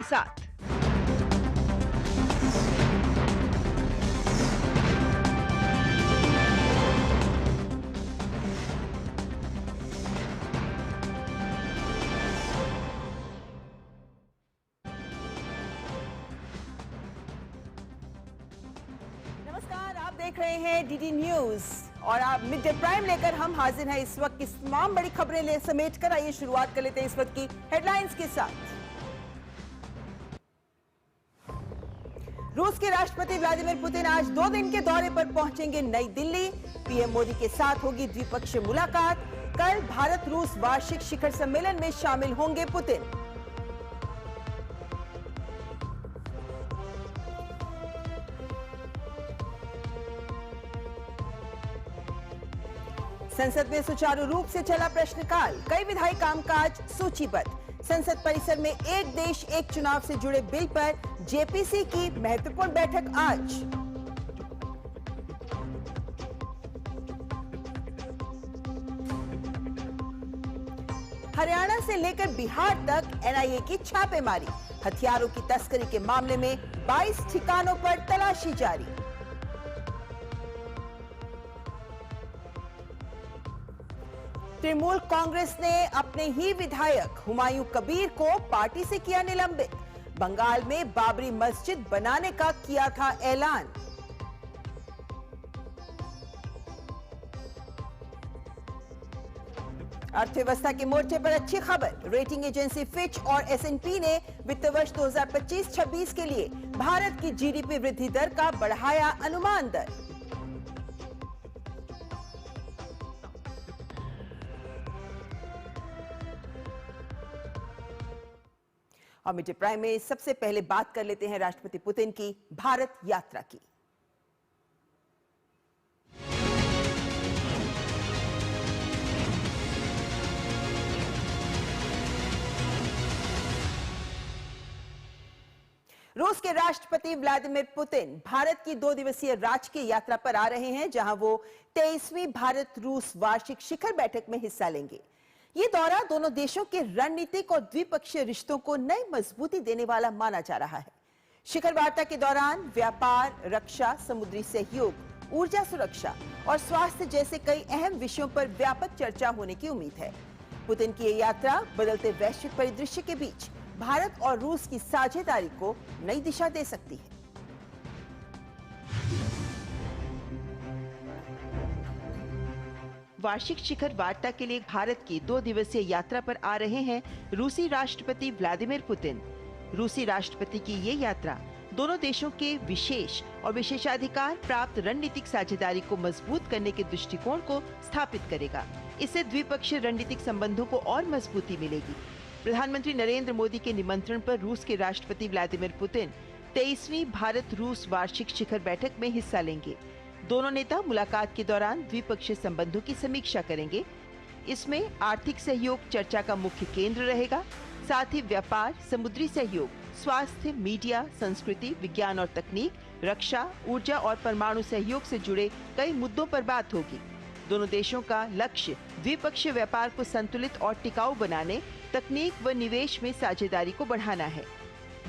साथ। नमस्कार, आप देख रहे हैं डीडी न्यूज और आप मिड डे प्राइम लेकर हम हाजिर हैं इस वक्त की तमाम बड़ी खबरें समेट कर। आइए शुरुआत कर लेते हैं इस वक्त की हेडलाइंस के साथ। रूस के राष्ट्रपति व्लादिमीर पुतिन आज 2 दिन के दौरे पर पहुंचेंगे नई दिल्ली। पीएम मोदी के साथ होगी द्विपक्षीय मुलाकात। कल भारत रूस वार्षिक शिखर सम्मेलन में शामिल होंगे पुतिन। संसद में सुचारू रूप से चला प्रश्नकाल। कई विधायी कामकाज सूचीबद्ध। संसद परिसर में एक देश एक चुनाव से जुड़े बिल पर जेपीसी की महत्वपूर्ण बैठक आज। हरियाणा से लेकर बिहार तक एनआईए की छापेमारी। हथियारों की तस्करी के मामले में 22 ठिकानों पर तलाशी जारी। तृणमूल कांग्रेस ने अपने ही विधायक हुमायूं कबीर को पार्टी से किया निलंबित। बंगाल में बाबरी मस्जिद बनाने का किया था ऐलान। अर्थव्यवस्था के मोर्चे पर अच्छी खबर। रेटिंग एजेंसी फिच और एसएनपी ने वित्त वर्ष 2025-26 के लिए भारत की जीडीपी वृद्धि दर का बढ़ाया अनुमान दर। और मिड डे प्राइम में सबसे पहले बात कर लेते हैं राष्ट्रपति पुतिन की भारत यात्रा की। रूस के राष्ट्रपति व्लादिमीर पुतिन भारत की 2 दिवसीय राजकीय यात्रा पर आ रहे हैं, जहां वो 23वीं भारत रूस वार्षिक शिखर बैठक में हिस्सा लेंगे। ये दौरा दोनों देशों के रणनीतिक और द्विपक्षीय रिश्तों को नई मजबूती देने वाला माना जा रहा है। शिखर वार्ता के दौरान व्यापार, रक्षा, समुद्री सहयोग, ऊर्जा सुरक्षा और स्वास्थ्य जैसे कई अहम विषयों पर व्यापक चर्चा होने की उम्मीद है। पुतिन की ये यात्रा बदलते वैश्विक परिदृश्य के बीच भारत और रूस की साझेदारी को नई दिशा दे सकती है। वार्षिक शिखर वार्ता के लिए भारत की 2 दिवसीय यात्रा पर आ रहे हैं रूसी राष्ट्रपति व्लादिमीर पुतिन। रूसी राष्ट्रपति की ये यात्रा दोनों देशों के विशेष और विशेषाधिकार प्राप्त रणनीतिक साझेदारी को मजबूत करने के दृष्टिकोण को स्थापित करेगा। इससे द्विपक्षीय रणनीतिक संबंधों को और मजबूती मिलेगी। प्रधानमंत्री नरेंद्र मोदी के निमंत्रण पर रूस के राष्ट्रपति व्लादिमीर पुतिन 23वीं भारत रूस वार्षिक शिखर बैठक में हिस्सा लेंगे। दोनों नेता मुलाकात के दौरान द्विपक्षीय संबंधों की समीक्षा करेंगे। इसमें आर्थिक सहयोग चर्चा का मुख्य केंद्र रहेगा। साथ ही व्यापार, समुद्री सहयोग, स्वास्थ्य, मीडिया, संस्कृति, विज्ञान और तकनीक, रक्षा, ऊर्जा और परमाणु सहयोग से जुड़े कई मुद्दों पर बात होगी। दोनों देशों का लक्ष्य द्विपक्षीय व्यापार को संतुलित और टिकाऊ बनाने, तकनीक व निवेश में साझेदारी को बढ़ाना है।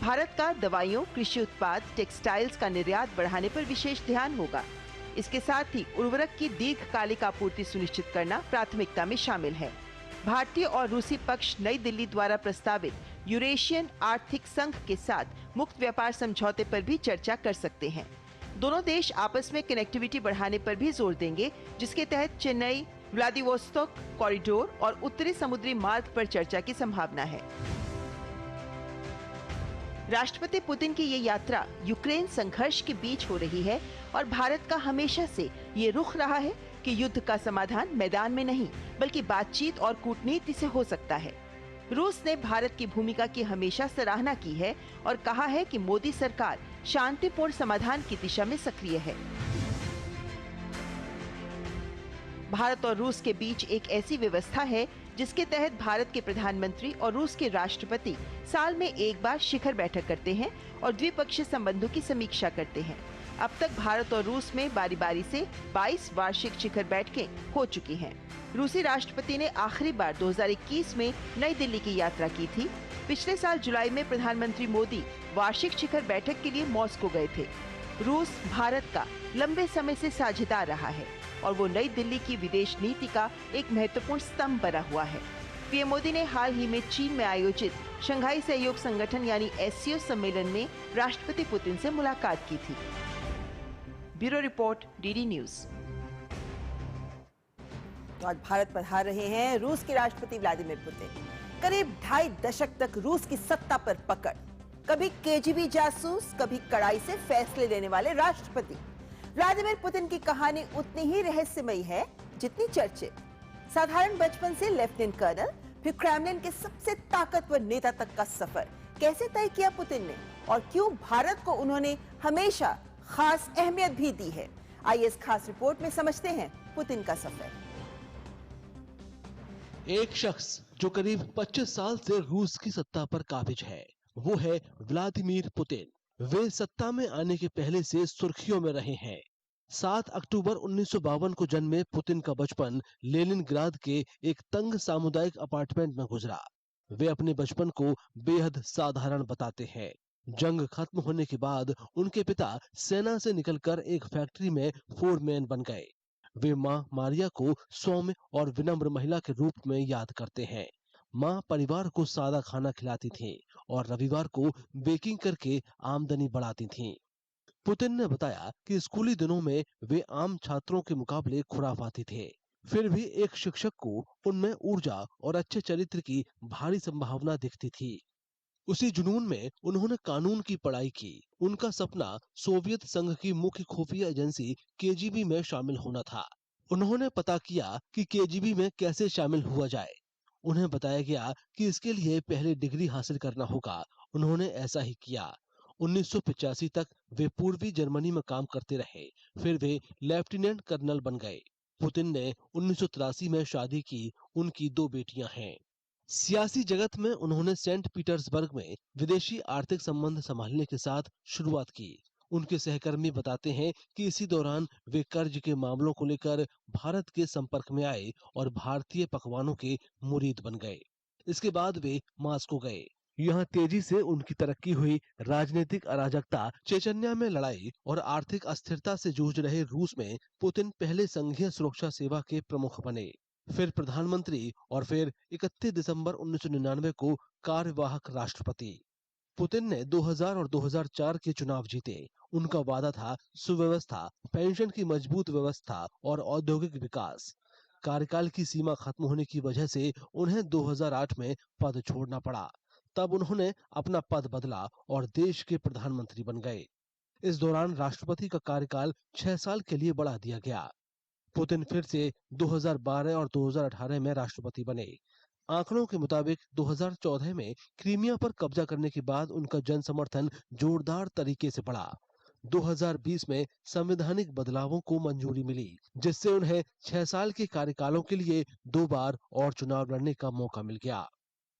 भारत का दवाइयों, कृषि उत्पाद, टेक्सटाइल्स का निर्यात बढ़ाने पर विशेष ध्यान होगा। इसके साथ ही उर्वरक की दीर्घकालिक आपूर्ति सुनिश्चित करना प्राथमिकता में शामिल है। भारतीय और रूसी पक्ष नई दिल्ली द्वारा प्रस्तावित यूरेशियन आर्थिक संघ के साथ मुक्त व्यापार समझौते पर भी चर्चा कर सकते हैं। दोनों देश आपस में कनेक्टिविटी बढ़ाने पर भी जोर देंगे, जिसके तहत चेन्नई व्लादिवोस्तोक कॉरिडोर और उत्तरी समुद्री मार्ग पर चर्चा की संभावना है। राष्ट्रपति पुतिन की ये यात्रा यूक्रेन संघर्ष के बीच हो रही है और भारत का हमेशा से ये रुख रहा है कि युद्ध का समाधान मैदान में नहीं बल्कि बातचीत और कूटनीति से हो सकता है। रूस ने भारत की भूमिका की हमेशा सराहना की है और कहा है कि मोदी सरकार शांतिपूर्ण समाधान की दिशा में सक्रिय है। भारत और रूस के बीच एक ऐसी व्यवस्था है जिसके तहत भारत के प्रधानमंत्री और रूस के राष्ट्रपति साल में एक बार शिखर बैठक करते हैं और द्विपक्षीय संबंधों की समीक्षा करते हैं। अब तक भारत और रूस में बारी बारी से 22 वार्षिक शिखर बैठकें हो चुकी हैं। रूसी राष्ट्रपति ने आखिरी बार 2021 में नई दिल्ली की यात्रा की थी। पिछले साल जुलाई में प्रधानमंत्री मोदी वार्षिक शिखर बैठक के लिए मॉस्को गए थे। रूस भारत का लंबे समय से साझेदार रहा है और वो नई दिल्ली की विदेश नीति का एक महत्वपूर्ण स्तंभ बना हुआ है। पीएम मोदी ने हाल ही में चीन में आयोजित शंघाई सहयोग संगठन यानी एससीओ सम्मेलन में राष्ट्रपति पुतिन से मुलाकात की थी। Bureau report, DD news. आज भारत पधार रहे हैं रूस के राष्ट्रपति व्लादिमीर पुतिन। करीब 2.5 दशक तक रूस की सत्ता पर पकड़, कभी केजीबी जासूस, कभी कड़ाई से फैसले लेने वाले राष्ट्रपति। व्लादिमीर पुतिन की कहानी उतनी ही रहस्यमयी है जितनी चर्चित। साधारण बचपन से लेफ्टिनेंट कर्नल, फिर क्रेमलिन के सबसे ताकतवर नेता तक का सफर कैसे तय किया पुतिन ने, और क्यों भारत को उन्होंने हमेशा खास अहमियत भी दी है। आइए इस खास रिपोर्ट में समझते हैं पुतिन का सफर। एक शख्स जो करीब 25 साल से रूस की सत्ता पर काबिज है, वो है व्लादिमीर पुतिन। वे सत्ता में आने के पहले से सुर्खियों में रहे हैं। 7 अक्टूबर 1952 को जन्मे पुतिन का बचपन लेनिनग्राद के एक तंग सामुदायिक अपार्टमेंट में गुजरा। वे अपने बचपन को बेहद साधारण बताते हैं। जंग खत्म होने के बाद उनके पिता सेना से निकलकर एक फैक्ट्री में फोरमैन बन गए। वे मां मारिया को सौम्य और विनम्र महिला के रूप में याद करते हैं। मां परिवार को सादा खाना खिलाती थीं और रविवार को बेकिंग करके आमदनी बढ़ाती थीं। पुतिन ने बताया कि स्कूली दिनों में वे आम छात्रों के मुकाबले खुराफाती थे। फिर भी एक शिक्षक को उनमें ऊर्जा और अच्छे चरित्र की भारी संभावना दिखती थी। उसी जुनून में उन्होंने कानून की पढ़ाई की। उनका सपना सोवियत संघ की मुख्य खुफिया एजेंसी केजीबी में शामिल होना था। उन्होंने पता किया कि केजीबी में कैसे शामिल हुआ जाए। उन्हें बताया गया कि इसके लिए पहले डिग्री हासिल करना होगा। उन्होंने ऐसा ही किया। 1985 तक वे पूर्वी जर्मनी में काम करते रहे। फिर वे लेफ्टिनेंट कर्नल बन गए। पुतिन ने 1983 में शादी की। उनकी 2 बेटियां हैं। सियासी जगत में उन्होंने सेंट पीटर्सबर्ग में विदेशी आर्थिक संबंध संभालने के साथ शुरुआत की। उनके सहकर्मी बताते हैं कि इसी दौरान वे कर्ज के मामलों को लेकर भारत के संपर्क में आए और भारतीय पकवानों के मुरीद बन गए। इसके बाद वे मास्को गए। यहाँ तेजी से उनकी तरक्की हुई। राजनीतिक अराजकता, चेचन्या में लड़ाई और आर्थिक अस्थिरता से जूझ रहे रूस में पुतिन पहले संघीय सुरक्षा सेवा के प्रमुख बने, फिर प्रधानमंत्री और फिर 31 दिसंबर 1999 को कार्यवाहक राष्ट्रपति। पुतिन ने 2000 और 2004 के चुनाव जीते। उनका वादा था सुव्यवस्था, पेंशन की मजबूत व्यवस्था और औद्योगिक विकास। कार्यकाल की सीमा खत्म होने की वजह से उन्हें 2008 में पद छोड़ना पड़ा। तब उन्होंने अपना पद बदला और देश के प्रधानमंत्री बन गए। इस दौरान राष्ट्रपति का कार्यकाल 6 साल के लिए बढ़ा दिया गया। पुतिन फिर से 2012 और 2018 में राष्ट्रपति बने। आंकड़ों के मुताबिक 2014 में क्रीमिया पर कब्जा करने के बाद उनका जन समर्थन जोरदार तरीके से बढ़ा। 2020 में संवैधानिक बदलावों को मंजूरी मिली, जिससे उन्हें 6 साल के कार्यकालों के लिए 2 बार और चुनाव लड़ने का मौका मिल गया।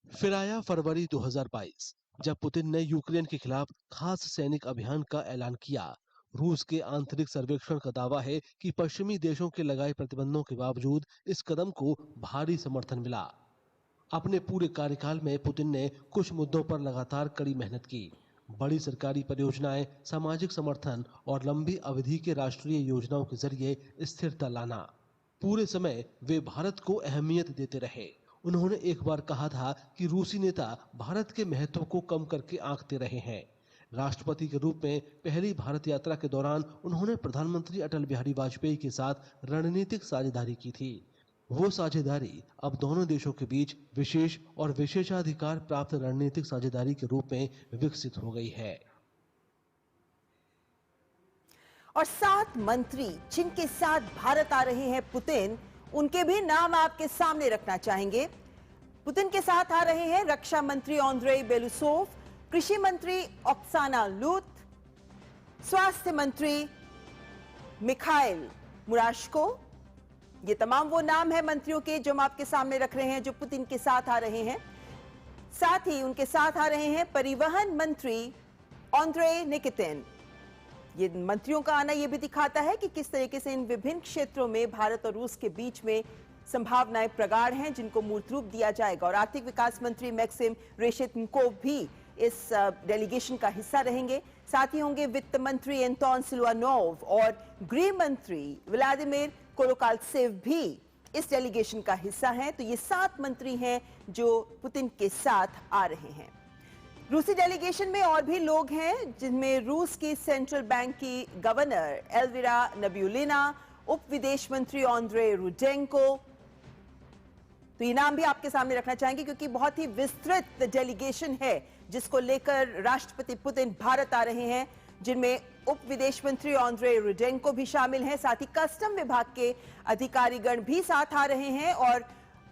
फिर आया फरवरी 2022, जब पुतिन ने यूक्रेन के खिलाफ खास सैनिक अभियान का ऐलान किया। रूस के आंतरिक सर्वेक्षण का दावा है कि पश्चिमी देशों के लगाए प्रतिबंधों के बावजूद इस कदम को भारी समर्थन मिला। अपने पूरे कार्यकाल में पुतिन ने कुछ मुद्दों पर लगातार कड़ी मेहनत की। बड़ी सरकारी परियोजनाएं, सामाजिक समर्थन और लंबी अवधि के राष्ट्रीय योजनाओं के जरिए स्थिरता लाना। पूरे समय वे भारत को अहमियत देते रहे। उन्होंने एक बार कहा था कि रूसी नेता भारत के महत्व को कम करके आंकते रहे हैं। राष्ट्रपति के रूप में पहली भारत यात्रा के दौरान उन्होंने प्रधानमंत्री अटल बिहारी वाजपेयी के साथ रणनीतिक साझेदारी की थी। वो साझेदारी अब दोनों देशों के बीच विशेष और विशेषाधिकार प्राप्त रणनीतिक साझेदारी के रूप में विकसित हो गई है। और 7 मंत्री जिनके साथ भारत आ रहे हैं पुतिन, उनके भी नाम आपके सामने रखना चाहेंगे। पुतिन के साथ आ रहे हैं रक्षा मंत्री आंद्रेई बेलुसोव, कृषि मंत्री ओक्साना लूत, स्वास्थ्य मंत्री मिखाइल मुराशको। ये तमाम वो नाम है मंत्रियों के जो हम आपके सामने रख रहे हैं, जो पुतिन के साथ आ रहे हैं। साथ ही उनके साथ आ रहे हैं परिवहन मंत्री आंद्रेई निकितिन, ये मंत्रियों का आना ये भी दिखाता है कि किस तरीके से इन विभिन्न क्षेत्रों में भारत और रूस के बीच में संभावनाएं प्रगाढ़ हैं, जिनको मूर्त रूप दिया जाएगा। और आर्थिक विकास मंत्री मैक्सिम रेशेतनिकोव भी इस डेलीगेशन का हिस्सा रहेंगे। साथ ही होंगे वित्त मंत्री एंटोन सिलुआनोव और गृह मंत्री व्लादिमीर कोलोकालसेव भी इस डेलीगेशन का हिस्सा हैं। तो ये 7 मंत्री हैं जो पुतिन के साथ आ रहे हैं। रूसी डेलीगेशन में और भी लोग हैं, जिनमें रूस की सेंट्रल बैंक की गवर्नर एल्विरा नबियुलिना, उप विदेश मंत्री आंद्रे रुडेंको। तो ये नाम भी आपके सामने रखना चाहेंगे क्योंकि बहुत ही विस्तृत डेलीगेशन है जिसको लेकर राष्ट्रपति पुतिन भारत आ रहे हैं, जिनमें उप विदेश मंत्री आंद्रे रुडेंको भी शामिल हैं। साथ ही कस्टम विभाग के अधिकारीगण भी साथ आ रहे हैं और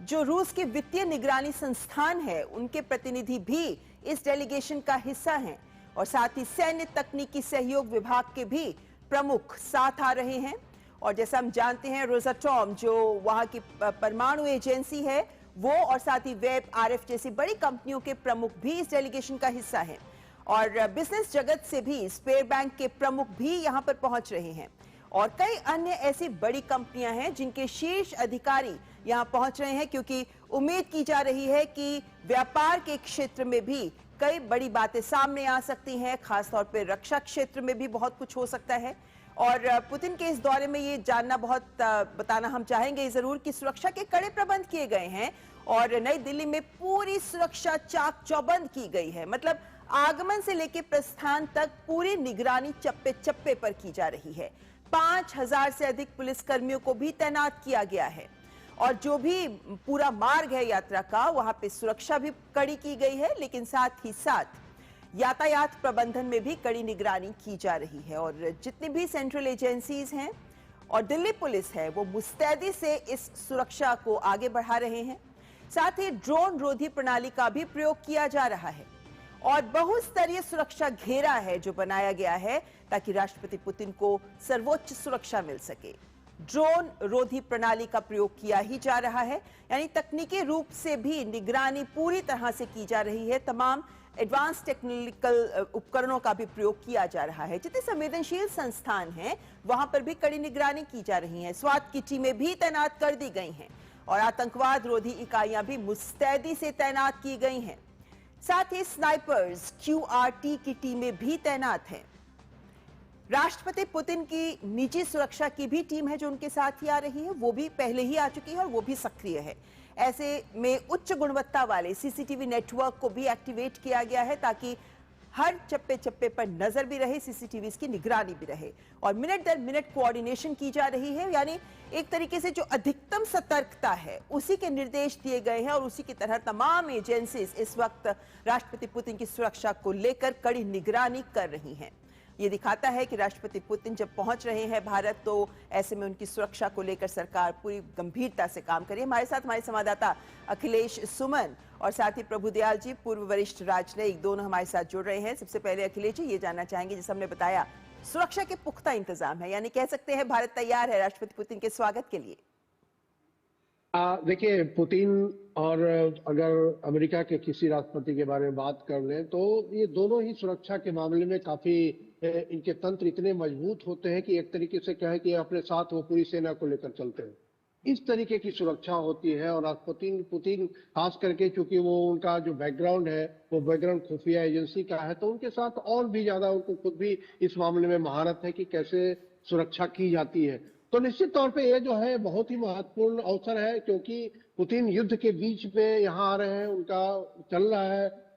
जो रूस के वित्तीय निगरानी संस्थान है उनके प्रतिनिधि भी इस डेलीगेशन का हिस्सा हैं। और साथ ही सैन्य तकनीकी सहयोग विभाग के भी प्रमुख साथ आ रहे हैं। और जैसा हम जानते हैं, रोसाटॉम जो वहां की परमाणु एजेंसी है वो, और साथ ही वेब, आरएफ जैसी बड़ी कंपनियों के प्रमुख भी इस डेलीगेशन का हिस्सा हैं। और बिजनेस जगत से भी स्पेयर बैंक के प्रमुख भी यहां पर पहुंच रहे हैं। और कई अन्य ऐसी बड़ी कंपनियां हैं जिनके शीर्ष अधिकारी यहां पहुंच रहे हैं, क्योंकि उम्मीद की जा रही है कि व्यापार के क्षेत्र में भी कई बड़ी बातें सामने आ सकती हैं। खासतौर पर रक्षा क्षेत्र में भी बहुत कुछ हो सकता है। और पुतिन के इस दौरे में ये जानना बताना हम चाहेंगे जरूर कि सुरक्षा के कड़े प्रबंध किए गए हैं और नई दिल्ली में पूरी सुरक्षा चाक चौबंद की गई है। मतलब आगमन से लेकर प्रस्थान तक पूरी निगरानी चप्पे चप्पे पर की जा रही है। 5000 से अधिक पुलिसकर्मियों को भी तैनात किया गया है और जो भी पूरा मार्ग है यात्रा का, वहां पे सुरक्षा भी कड़ी की गई है, लेकिन साथ ही साथ यातायात प्रबंधन में भी कड़ी निगरानी की जा रही है। और जितनी भी सेंट्रल एजेंसीज हैं और दिल्ली पुलिस है वो मुस्तैदी से इस सुरक्षा को आगे बढ़ा रहे हैं। साथ ही ड्रोन रोधी प्रणाली का भी प्रयोग किया जा रहा है और बहुस्तरीय सुरक्षा घेरा है जो बनाया गया है ताकि राष्ट्रपति पुतिन को सर्वोच्च सुरक्षा मिल सके। ड्रोन रोधी प्रणाली का प्रयोग किया ही जा रहा है, यानी तकनीकी रूप से भी निगरानी पूरी तरह से की जा रही है। तमाम एडवांस टेक्निकल उपकरणों का भी प्रयोग किया जा रहा है। जितने संवेदनशील संस्थान हैं वहां पर भी कड़ी निगरानी की जा रही है। स्वात की टीमें भी तैनात कर दी गई हैं और आतंकवाद रोधी इकाइयां भी मुस्तैदी से तैनात की गई हैं। साथ ही स्नाइपर्स, QRT की टीमें भी तैनात हैं। राष्ट्रपति पुतिन की निजी सुरक्षा की भी टीम है जो उनके साथ ही आ रही है, वो भी पहले ही आ चुकी है और वो भी सक्रिय है। ऐसे में उच्च गुणवत्ता वाले CCTV नेटवर्क को भी एक्टिवेट किया गया है ताकि हर चप्पे चप्पे पर नजर भी रहे, CCTVs की निगरानी भी रहे और मिनट दर मिनट कोऑर्डिनेशन की जा रही है। यानी एक तरीके से जो अधिकतम सतर्कता है उसी के निर्देश दिए गए हैं और उसी की तरह तमाम एजेंसीज इस वक्त राष्ट्रपति पुतिन की सुरक्षा को लेकर कड़ी निगरानी कर रही हैं। ये दिखाता है कि राष्ट्रपति पुतिन जब पहुंच रहे हैं भारत, तो ऐसे में उनकी सुरक्षा को लेकर सरकार पूरी गंभीरता से काम करिए। हमारे साथ हमारे संवाददाता अखिलेश सुमन और साथ ही प्रभुदयाल जी, पूर्व वरिष्ठ राजनयिक, दोनों हमारे साथ जुड़ रहे हैं। सबसे पहले अखिलेश जी, ये जानना चाहेंगे, जैसे हमने बताया सुरक्षा के पुख्ता इंतजाम है, यानी कह सकते हैं भारत तैयार है राष्ट्रपति पुतिन के स्वागत के लिए। देखिए, पुतिन और अगर अमेरिका के किसी राष्ट्रपति के बारे में बात कर लें तो ये दोनों ही सुरक्षा के मामले में काफी इनके तंत्र इतने मजबूत होते हैं कि एक तरीके से कहें कि अपने साथ वो पूरी सेना को लेकर चलते हैं। इस तरीके की सुरक्षा होती है और पुतिन खास करके चूंकि वो उनका जो बैकग्राउंड है वो बैकग्राउंड खुफिया एजेंसी का है, तो उनके साथ और भी ज्यादा उनको खुद भी इस मामले में महारत है कि कैसे सुरक्षा की जाती है। तो निश्चित तौर पे ये जो है बहुत ही महत्वपूर्ण अवसर है, क्योंकि पुतिन युद्ध के बीच में यहाँ आ रहे हैं, उनका चल रहा है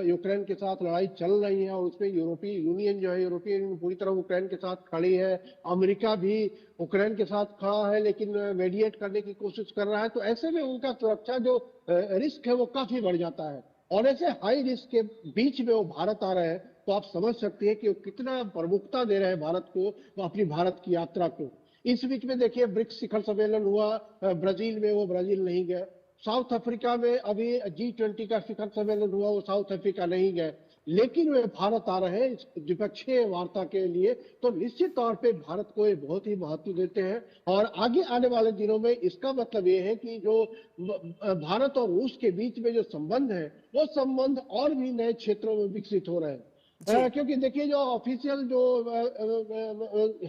यूक्रेन के साथ लड़ाई चल रही है और उसमें यूरोपीय यूनियन जो है, यूरोपीय यूनियन पूरी तरह यूक्रेन के साथ खड़ी है। अमेरिका भी यूक्रेन के साथ खड़ा है लेकिन मेडिएट करने की कोशिश कर रहा है। तो ऐसे में उनका सुरक्षा जो रिस्क है वो काफी बढ़ जाता है और ऐसे हाई रिस्क के बीच में वो भारत आ रहे हैं, तो आप समझ सकते हैं कि वो कितना प्रमुखता दे रहे हैं भारत को, अपनी भारत की यात्रा को। इस बीच में देखिए, ब्रिक्स शिखर सम्मेलन हुआ ब्राजील में, वो ब्राजील नहीं गए। साउथ अफ्रीका में अभी G20 का शिखर सम्मेलन हुआ, वो साउथ अफ्रीका नहीं गए, लेकिन वे भारत आ रहे हैं द्विपक्षीय वार्ता के लिए। तो निश्चित तौर पे भारत को ये बहुत ही महत्व देते हैं और आगे आने वाले दिनों में इसका मतलब ये है कि जो भारत और रूस के बीच में जो संबंध है वो संबंध और भी नए क्षेत्रों में विकसित हो रहे हैं। क्योंकि देखिए जो ऑफिशियल जो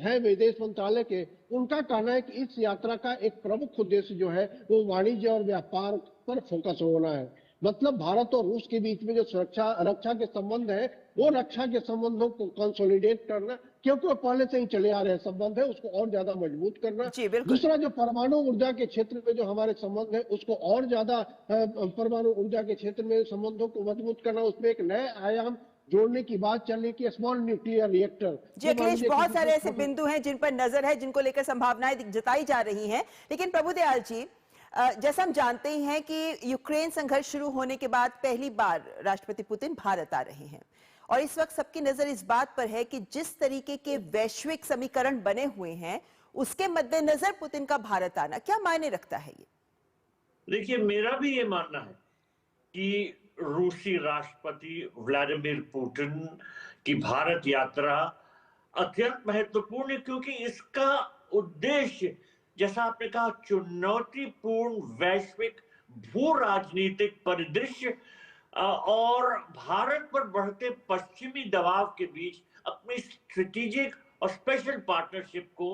है विदेश मंत्रालय के, उनका कहना है कि इस यात्रा का एक प्रमुख उद्देश्य जो है वो वाणिज्य और व्यापार पर फोकस होना है। मतलब भारत और रूस के बीच में जो सुरक्षा रक्षा के संबंध है, वो रक्षा के संबंधों को कंसोलिडेट करना, क्योंकि वो पहले से ही चले आ रहे संबंध है, उसको और ज्यादा मजबूत करना। जी बिल्कुल। दूसरा, जो परमाणु ऊर्जा के क्षेत्र में जो हमारे संबंध है, उसको और ज्यादा परमाणु ऊर्जा के क्षेत्र में संबंधों को मजबूत करना, उसमें एक नए आयाम जोड़ने की बात चल रही कि स्मॉल न्यूक्लियर रिएक्टर। जी अखिलेश, बहुत सारे ऐसे बिंदु हैं जिन पर नजर है, जिनको लेकर संभावनाएं जताई जा रही हैं। लेकिन प्रभुदयाल जी, जैसा हम जानते ही हैं कि यूक्रेन संघर्ष शुरू होने के बाद पहली बार राष्ट्रपति पुतिन भारत आ रहे हैं, और इस वक्त सबकी नजर इस बात पर है कि जिस तरीके के वैश्विक समीकरण बने हुए हैं, उसके मद्देनजर पुतिन का भारत आना क्या मायने रखता है ये? देखिए, मेरा भी ये मानना है कि रूसी राष्ट्रपति व्लादिमीर पुतिन की भारत यात्रा अत्यंत महत्वपूर्ण है, क्योंकि इसका उद्देश्य, जैसा आपने कहा, चुनौतीपूर्ण वैश्विक भू राजनीतिक परिदृश्य और भारत पर बढ़ते पश्चिमी दबाव के बीच अपनी स्ट्रेटेजिक और स्पेशल पार्टनरशिप को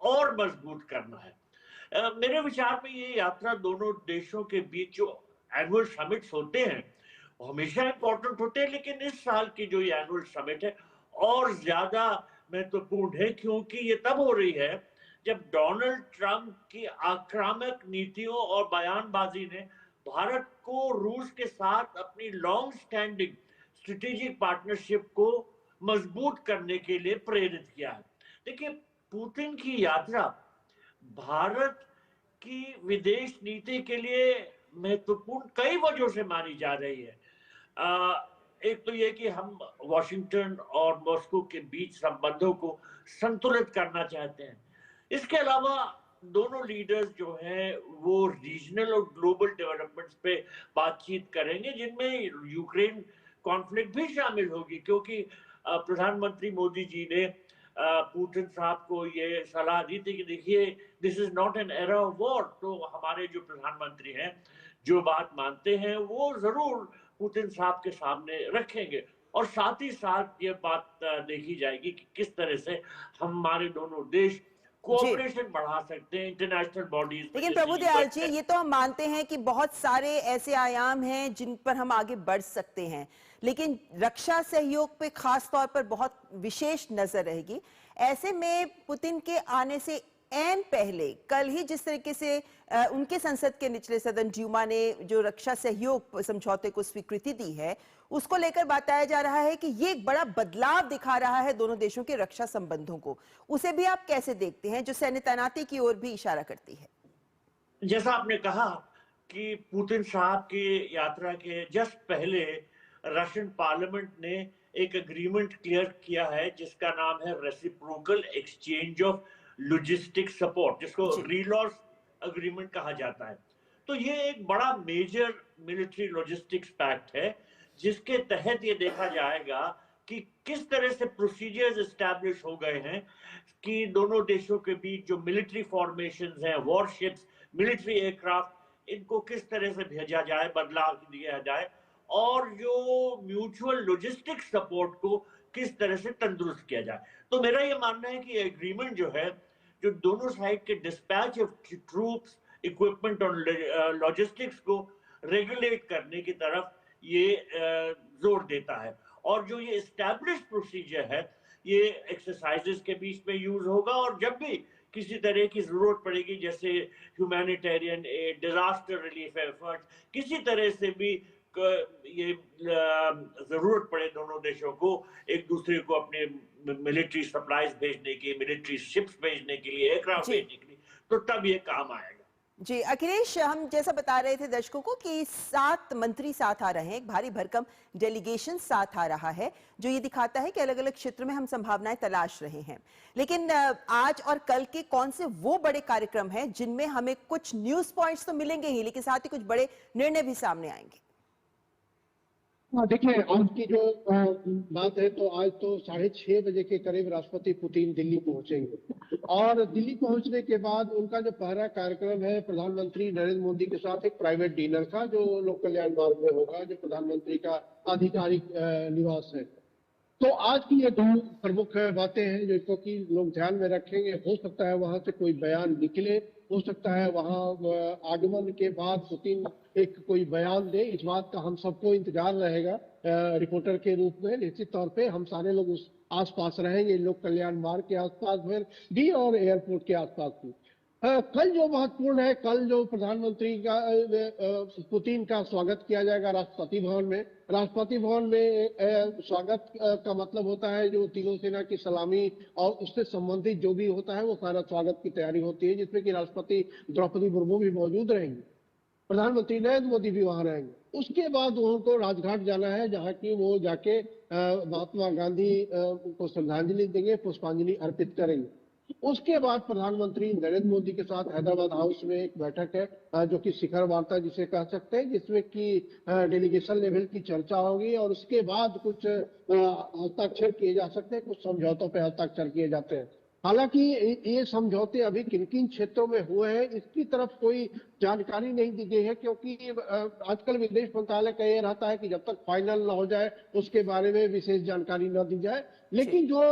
और मजबूत करना है। मेरे विचार में ये यात्रा दोनों देशों के बीच जो एनुअल समिट्स होते हैं वो हमेशा इंपॉर्टेंट होते हैं, लेकिन इस साल की जो ये एनुअल समिट है और ज्यादा महत्वपूर्ण है, क्योंकि ये तब हो रही है जब डोनाल्ड ट्रंप की आक्रामक नीतियों और बयानबाजी ने भारत को रूस के साथ अपनी लॉन्ग स्टैंडिंग स्ट्रेटेजिक पार्टनरशिप को मजबूत करने के लिए प्रेरित किया है। देखिए, पुतिन की यात्रा भारत की विदेश नीति के लिए महत्वपूर्ण कई वजहों से मानी जा रही है। एक तो ये कि हम वॉशिंगटन और मॉस्को के बीच संबंधों को संतुलित करना चाहते हैं। इसके अलावा दोनों लीडर्स जो हैं वो रीजनल और ग्लोबल डेवलपमेंट्स पे बातचीत करेंगे, जिनमें यूक्रेन कॉन्फ्लिक्ट भी शामिल होगी, क्योंकि प्रधानमंत्री मोदी जी ने पुतिन साहब को ये सलाह दी थी कि देखिए, this is not an era of war. तो हमारे जो प्रधानमंत्री हैं जो बात मानते हैं वो जरूर पुतिन साहब के सामने रखेंगे, और साथ ही साथ ये बात देखी जाएगी कि किस तरह से हमारे दोनों देश कोऑपरेशन बढ़ा सकते हैं इंटरनेशनल बॉडीज। लेकिन प्रभुदयाल जी, ये तो हम मानते हैं कि बहुत सारे ऐसे आयाम हैं जिन पर हम आगे बढ़ सकते हैं, लेकिन रक्षा सहयोग पे खास तौर पर बहुत विशेष नजर रहेगी। ऐसे में पुतिन के आने से ऐन पहले कल ही जिस तरीके से उनके संसद के निचले सदन ड्यूमा ने जो रक्षा सहयोग समझौते को स्वीकृति दी है, उसको लेकर बताया जा रहा है कि ये एक बड़ा बदलाव दिखा रहा है दोनों देशों के रक्षा संबंधों को। उसे भी आप कैसे देखते हैं, जो सैन्य तैनाती की ओर भी इशारा करती है? जैसा आपने कहा कि पुतिन साहब की यात्रा के जस्ट पहले रशियन पार्लियामेंट ने एक एग्रीमेंट क्लियर किया है जिसका नाम है reciprocal exchange of logistic support, जिसको रीलॉस एग्रीमेंट कहा जाता है। तो ये एक बड़ा मेजर मिलिट्री लॉजिस्टिक्स पैक्ट है, जिसके तहत ये देखा जाएगा कि किस तरह से प्रोसीजर्स एस्टैब्लिश हो गए हैं कि दोनों देशों के बीच जो मिलिट्री फॉर्मेशंस हैं, वॉरशिप्स, मिलिट्री एयरक्राफ्ट, इनको किस तरह से भेजा जाए, बदलाव दिया जाए, और जो म्यूचुअल लॉजिस्टिक सपोर्ट को किस तरह से तंदुरुस्त किया जाए। तो मेरा ये मानना है कि एग्रीमेंट जो है, जो दोनों साइड के डिस्पैच ऑफ ट्रूप्स, इक्विपमेंट और लॉजिस्टिक्स को रेगुलेट करने की तरफ ये जोर देता है। और जो ये एस्टैब्लिश प्रोसीजर है, ये एक्सरसाइजेस के बीच में यूज होगा, और जब भी किसी तरह की जरूरत पड़ेगी, जैसे humanitarian add, disaster relief effort, किसी तरह से भी ये जरूरत पड़े दोनों देशों को एक दूसरे को अपने मिलिट्री सप्लाईज भेजने की, मिलिट्री शिप्स भेजने के लिए, एयरक्राफ्ट भेजने के लिए, तो तब ये काम आएगा। जी अखिलेश, हम जैसा बता रहे थे दर्शकों को कि 7 मंत्री साथ आ रहे हैं, एक भारी भरकम डेलीगेशन साथ आ रहा है, जो ये दिखाता है कि अलग अलग क्षेत्र में हम संभावनाएं तलाश रहे हैं। लेकिन आज और कल के कौन से वो बड़े कार्यक्रम हैं जिनमें हमें कुछ न्यूज पॉइंट्स तो मिलेंगे ही, लेकिन साथ ही कुछ बड़े निर्णय भी सामने आएंगे? देखिए, आज की जो बात है, तो आज तो 6:30 बजे के करीब राष्ट्रपति पुतिन दिल्ली पहुंचेंगे, और दिल्ली पहुंचने के बाद उनका जो पहला कार्यक्रम है प्रधानमंत्री नरेंद्र मोदी के साथ एक प्राइवेट डिनर का, जो लोक कल्याण मार्ग में होगा, जो प्रधानमंत्री का आधिकारिक निवास है। तो आज की ये दो प्रमुख बातें हैं जो कि लोग ध्यान में रखेंगे। हो सकता है वहां से कोई बयान निकले, हो सकता है वहां आगमन के बाद पुतिन एक कोई बयान दे। इस बात का हम सबको इंतजार रहेगा। रिपोर्टर के रूप में निश्चित तौर पे हम सारे लोग उस आसपास रहेंगे, लोक कल्याण मार्ग के आसपास भी और एयरपोर्ट के आसपास भी। कल जो महत्वपूर्ण है, कल जो प्रधानमंत्री का पुतिन का स्वागत किया जाएगा राष्ट्रपति भवन में। राष्ट्रपति भवन में स्वागत का मतलब होता है जो तीनों सेना की सलामी और उससे संबंधित जो भी होता है वो सारा स्वागत की तैयारी होती है, जिसमें कि राष्ट्रपति द्रौपदी मुर्मू भी मौजूद रहेंगी, प्रधानमंत्री नरेंद्र मोदी भी वहां रहेंगे। उसके बाद उनको राजघाट जाना है, जहां की वो जाके महात्मा गांधी को श्रद्धांजलि देंगे, पुष्पांजलि अर्पित करेंगे। उसके बाद प्रधानमंत्री नरेंद्र मोदी के साथ हैदराबाद हाउस में एक बैठक है जो कि शिखर वार्ता जिसे कह सकते हैं, जिसमें कि डेलीगेशन लेवल की चर्चा होगी और उसके बाद कुछ हस्ताक्षर किए जा सकते हैं, कुछ समझौतों पर हस्ताक्षर किए जाते हैं। हालांकि ये समझौते अभी किन किन क्षेत्रों में हुए हैं इसकी तरफ कोई जानकारी नहीं दी गई है, क्योंकि आजकल विदेश मंत्रालय का ये रहता है कि जब तक फाइनल न हो जाए उसके बारे में विशेष जानकारी न दी जाए। लेकिन जो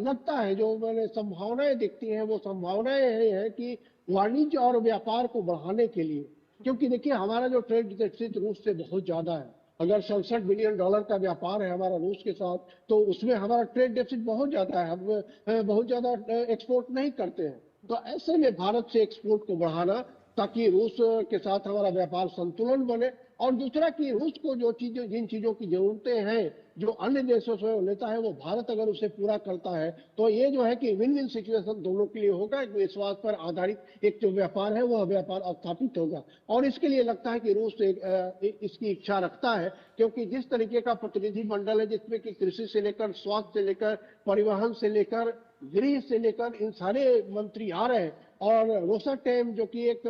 लगता है, जो मैंने संभावनाएं दिखती हैं, वो संभावनाएं ये है कि वाणिज्य और व्यापार को बढ़ाने के लिए, क्योंकि देखिए हमारा जो ट्रेड डेफिसिट रूस से बहुत ज्यादा है। अगर 67 बिलियन डॉलर का व्यापार है हमारा रूस के साथ, तो उसमें हमारा ट्रेड डेफिसिट बहुत ज्यादा है, हम बहुत ज्यादा एक्सपोर्ट नहीं करते हैं। तो ऐसे में भारत से एक्सपोर्ट को बढ़ाना ताकि रूस के साथ हमारा व्यापार संतुलन बने, और दूसरा कि रूस को जिन चीजों की जरूरतें हैं जो अन्य देशों से लेता है, वो भारत अगर उसे पूरा करता है तो ये जो है कि विन विन सिचुएशन दोनों के लिए होगा। एक विश्वास पर आधारित एक जो व्यापार है वह व्यापार स्थापित होगा, और इसके लिए लगता है कि रूस इसकी इच्छा रखता है, क्योंकि जिस तरीके का प्रतिनिधि मंडल है जिसमें कि कृषि से लेकर स्वास्थ्य से लेकर परिवहन से लेकर गृह से लेकर इन सारे मंत्री आ रहे हैं, और रोसाटेम जो कि एक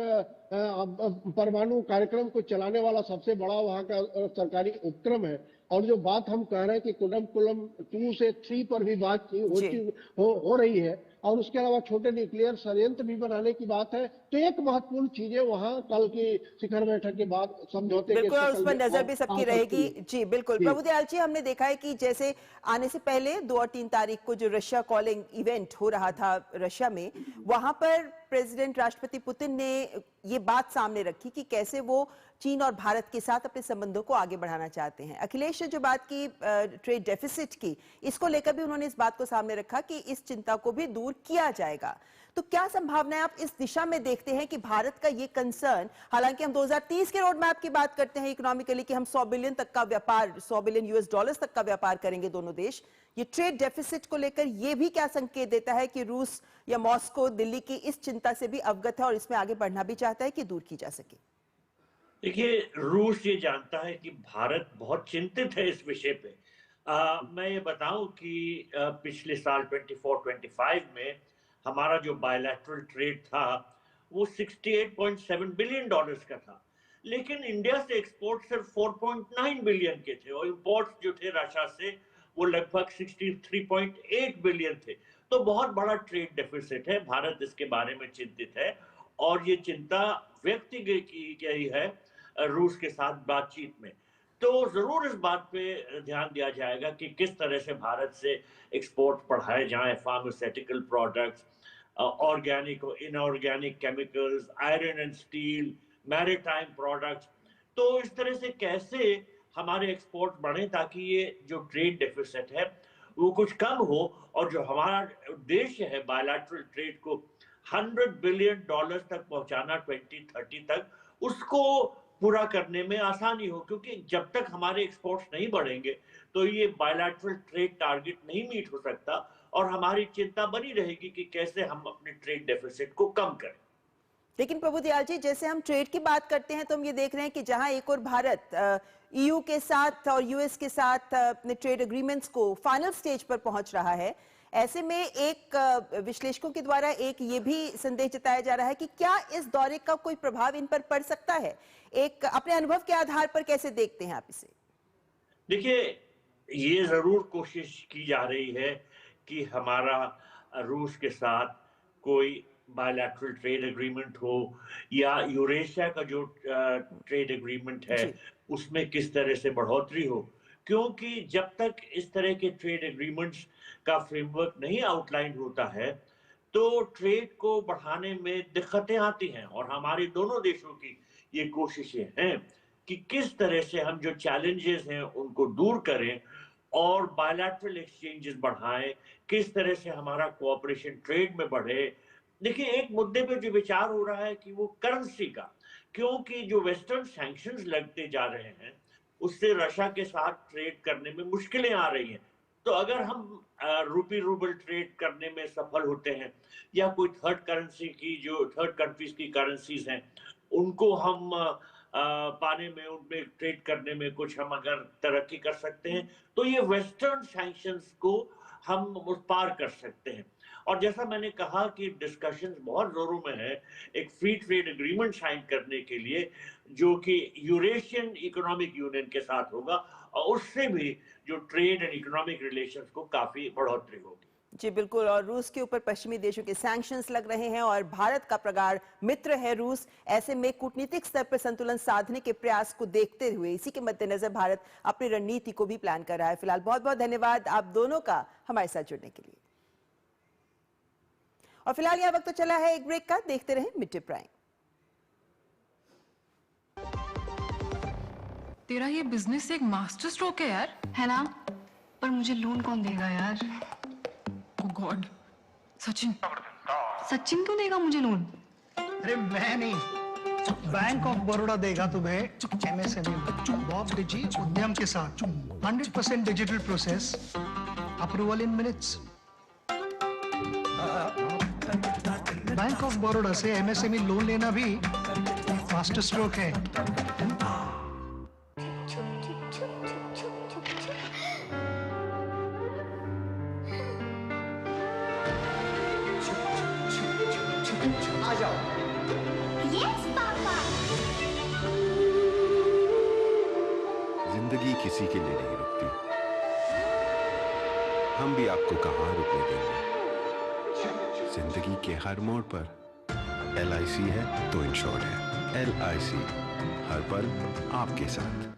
परमाणु कार्यक्रम को चलाने वाला सबसे बड़ा वहां का सरकारी उपक्रम है, और जो बात हम कह रहे हैं कि कुडमकुलम 2 से 3 पर भी बात हो रही है, और उसके अलावा छोटे न्यूक्लियर संयंत्र भी बनाने की बात है। तो एक महत्वपूर्ण चीजें वहां कल की शिखर बैठक के बाद समझौते बिल्कुल, और उस पर नजर भी सबकी रहेगी। जी बिल्कुल प्रभुदयाल जी, हमने देखा है कि जैसे आने से पहले 2 और 3 तारीख को जो रशिया कॉलिंग इवेंट हो रहा था रशिया में, वहां पर प्रेसिडेंट राष्ट्रपति पुतिन ने ये बात सामने रखी कि कैसे वो चीन और भारत के साथ अपने संबंधों को आगे बढ़ाना चाहते हैं। अखिलेश ने जो बात की ट्रेड डेफिसिट की, इसको लेकर भी उन्होंने इस बात को सामने रखा कि इस चिंता को भी दूर किया जाएगा। तो क्या संभावनाएं आप इस दिशा में देखते हैं कि भारत का ये कंसर्न, हालांकि हम 2030 के रोड मैप की बात करते हैं इकोनॉमिकली कि हम 100 बिलियन तक का व्यापार, 100 बिलियन यूएस डॉलर्स तक का व्यापार करेंगे दोनों देश, ये ट्रेड डेफिसिट को लेकर ये भी क्या संकेत देता है कि रूस या मॉस्को दिल्ली की इस चिंता से भी अवगत है और इसमें आगे बढ़ना भी चाहता है कि दूर की जा सके? देखिए, रूस ये जानता है कि भारत बहुत चिंतित है इस विषय पे। मैं ये बताऊं कि पिछले साल 24-25 में हमारा जो बायलैटरल ट्रेड था वो 68.7 बिलियन डॉलर्स का था, लेकिन इंडिया से एक्सपोर्ट सिर्फ 4.9 बिलियन के थे और इंपोर्ट्स जो थे रशिया से वो लगभग 63.8 बिलियन थे। तो बहुत बड़ा ट्रेड डेफिसिट है, भारत इसके बारे में चिंतित है और ये चिंता व्यक्त की गई है रूस के साथ बातचीत में। तो जरूर इस बात पे ध्यान दिया जाएगा कि किस तरह से भारत से एक्सपोर्ट बढ़ाए जाएं, फार्मास्यूटिकल प्रोडक्ट्स, ऑर्गेनिक और inorganic chemicals, iron and steel, maritime products. तो इस तरह से कैसे हमारे एक्सपोर्ट बढ़े ताकि ये जो ट्रेड डेफिसिट है वो कुछ कम हो, और जो हमारा उद्देश्य है बायलैटरल ट्रेड को 100 बिलियन डॉलर तक पहुंचाना 2030 तक, उसको पूरा करने में आसानी हो। क्योंकि जब तक हमारे एक्सपोर्ट्स नहीं बढ़ेंगे तो ये बायलैटरल ट्रेड टारगेट नहीं मीट हो सकता, और हमारी चिंता बनी रहेगी कि कैसे हम अपने ट्रेड डेफिसिट को कम करें। लेकिन प्रभुदयाल जी, जैसे हम ट्रेड की बात करते हैं तो हम ये देख रहे हैं कि जहां एक और भारत ईयू के साथ और यूएस के साथ अपने ट्रेड एग्रीमेंट्स को फाइनल स्टेज पर पहुंच रहा है, ऐसे में एक विश्लेषकों के द्वारा एक ये भी संदेश जताया जा रहा है कि क्या इस दौरे का कोई प्रभाव इन पर पड़ सकता है? एक अपने अनुभव के आधार पर कैसे देखते हैं आप इसे? देखिए, ये जरूर कोशिश की जा रही है कि हमारा रूस के साथ कोई बायलैटरल ट्रेड एग्रीमेंट हो, या यूरेशिया का जो ट्रेड एग्रीमेंट है उसमें किस तरह से बढ़ोतरी हो। क्योंकि जब तक इस तरह के ट्रेड एग्रीमेंट्स का फ्रेमवर्क नहीं आउटलाइन होता है तो ट्रेड को बढ़ाने में दिक्कतें आती हैं। और हमारे दोनों देशों की ये कोशिशें हैं कि किस तरह से हम जो चैलेंजेस हैं उनको दूर करें और बायलैटरल एक्सचेंजेस बढ़ाएं, किस तरह से हमारा कोऑपरेशन ट्रेड में बढ़े। देखिए, एक मुद्दे पे जो विचार हो रहा है कि वो करेंसी का, क्योंकि जो वेस्टर्न सैंक्शंस लगते जा रहे हैं उससे रशिया के साथ ट्रेड करने में मुश्किलें आ रही हैं। तो अगर हम रूपी रूबल ट्रेड करने में सफल होते हैं या कोई थर्ड करेंसी की, जो थर्ड कंट्रीज की करेंसीज हैं उनको हम पाने में, उनपे ट्रेड करने में कुछ हम अगर तरक्की कर सकते हैं तो ये वेस्टर्न सैंक्शंस को हम पार कर सकते हैं। और जैसा मैंने कहा कि डिस्कशंस बहुत जोरों में है एक फ्री ट्रेड एग्रीमेंट साइन करने के लिए, जो कि यूरेशियन इकोनॉमिक यूनियन के साथ होगा, और उससे भी जो ट्रेड एंड इकोनॉमिक रिलेशंस को काफी बढ़ोतरी होगी। जी बिल्कुल, और रूस के ऊपर पश्चिमी देशों के सैंक्शंस लग रहे हैं और भारत का प्रगाढ़ मित्र है रूस। ऐसे में कूटनीतिक स्तर पर संतुलन साधने के प्रयास को देखते हुए इसी के मद्देनजर भारत अपनी रणनीति को भी प्लान कर रहा है। फिलहाल बहुत बहुत धन्यवाद आप दोनों का हमारे साथ जुड़ने के लिए। और फिलहाल यह वक्त तो चला है एक ब्रेक का, देखते रहें मिड डे प्राइम। तेरा ये बिजनेस एक मास्टर स्ट्रोक है यार, है ना? पर मुझे लोन कौन देगा यार? ओ गॉड, सचिन। सचिन क्यों देगा मुझे लोन? अरे मैं नहीं, बैंक ऑफ बड़ौदा देगा तुम्हें एमएसएमई बॉब डिजी उद्यम के साथ 100% digital process, approval in minutes. Bank of Baroda से एमएसएमई लोन लेना भी मास्टर स्ट्रोक है। आ जाओ। Yes papa. जिंदगी किसी के लिए नहीं रुकती, हम भी आपको कहाँ रुकने देंगे। जिंदगी के हर मोड़ पर LIC है तो इंश्योर्ड है। LIC, हर पल आपके साथ।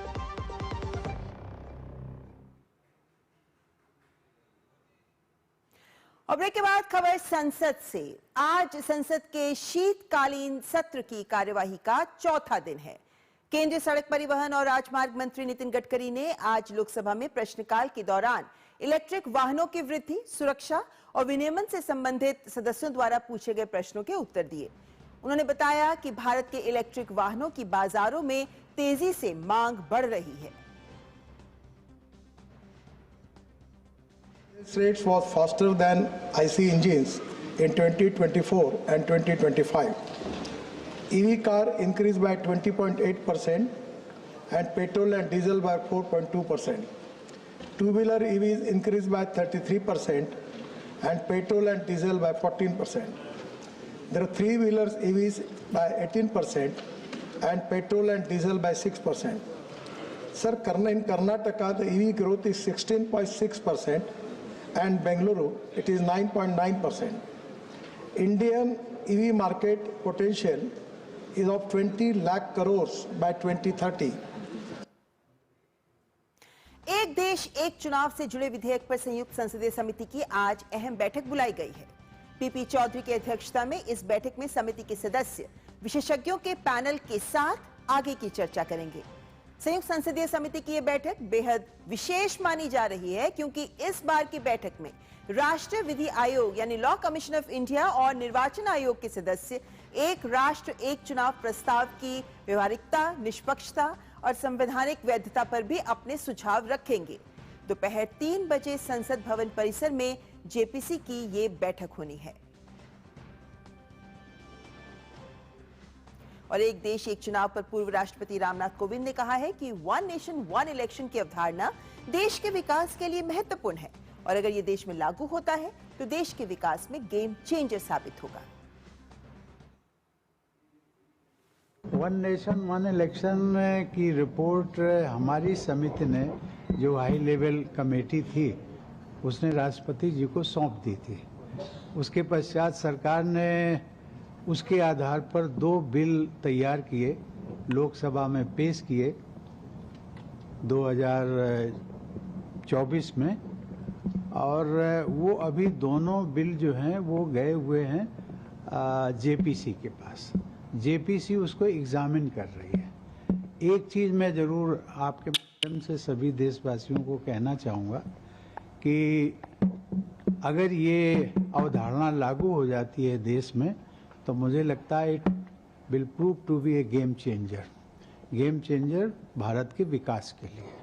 और ब्रेक के बाद खबर संसद से। आज संसद के शीतकालीन सत्र की कार्यवाही का चौथा दिन है। केंद्रीय सड़क परिवहन और राजमार्ग मंत्री नितिन गडकरी ने आज लोकसभा में प्रश्नकाल के दौरान इलेक्ट्रिक वाहनों की वृद्धि, सुरक्षा और विनियमन से संबंधित सदस्यों द्वारा पूछे गए प्रश्नों के उत्तर दिए। उन्होंने बताया कि भारत के इलेक्ट्रिक वाहनों की बाजारों में तेजी से मांग बढ़ रही है। Sales rates was faster than IC engines in 2024 and 2025. EV car increased by 20.8% and petrol and diesel by 4.2%. Two-wheeler EVs increased by 33% and petrol and diesel by 14%. There are three-wheelers EVs by 18% and petrol and diesel by 6%. Sir, in Karnataka, the EV growth is 16.6%. And Bengaluru, it is 9.9%. Indian EV market potential is of 20 lakh crores by 2030. एक देश एक चुनाव से जुड़े विधेयक पर संयुक्त संसदीय समिति की आज अहम बैठक बुलाई गई है। पीपी चौधरी की अध्यक्षता में इस बैठक में समिति के सदस्य विशेषज्ञों के पैनल के साथ आगे की चर्चा करेंगे। संयुक्त संसदीय समिति की यह बैठक बेहद विशेष मानी जा रही है क्योंकि इस बार की बैठक में राष्ट्रीय विधि आयोग यानी लॉ कमीशन ऑफ इंडिया और निर्वाचन आयोग के सदस्य एक राष्ट्र एक चुनाव प्रस्ताव की व्यवहारिकता, निष्पक्षता और संवैधानिक वैधता पर भी अपने सुझाव रखेंगे। दोपहर 3 बजे संसद भवन परिसर में जेपीसी की ये बैठक होनी है। और एक देश एक चुनाव पर पूर्व राष्ट्रपति रामनाथ कोविंद ने कहा है कि वन नेशन वन इलेक्शन की अवधारणा देश के विकास के लिए महत्वपूर्ण है और अगर ये देश में लागू होता है तो देश के विकास में गेम चेंजर साबित होगा। वन नेशन वन इलेक्शन की रिपोर्ट हमारी समिति ने, जो हाई लेवल कमेटी थी, उसने राष्ट्रपति जी को सौंप दी थी। उसके पश्चात सरकार ने उसके आधार पर 2 बिल तैयार किए, लोकसभा में पेश किए। 24 में, और वो अभी दोनों बिल जो हैं वो गए हुए हैं जेपीसी के पास। जेपीसी उसको एग्जामिन कर रही है। एक चीज़ मैं ज़रूर आपके माध्यम से सभी देशवासियों को कहना चाहूँगा कि अगर ये अवधारणा लागू हो जाती है देश में, तो मुझे लगता है it will prove to be a game changer Bharat के विकास के लिए।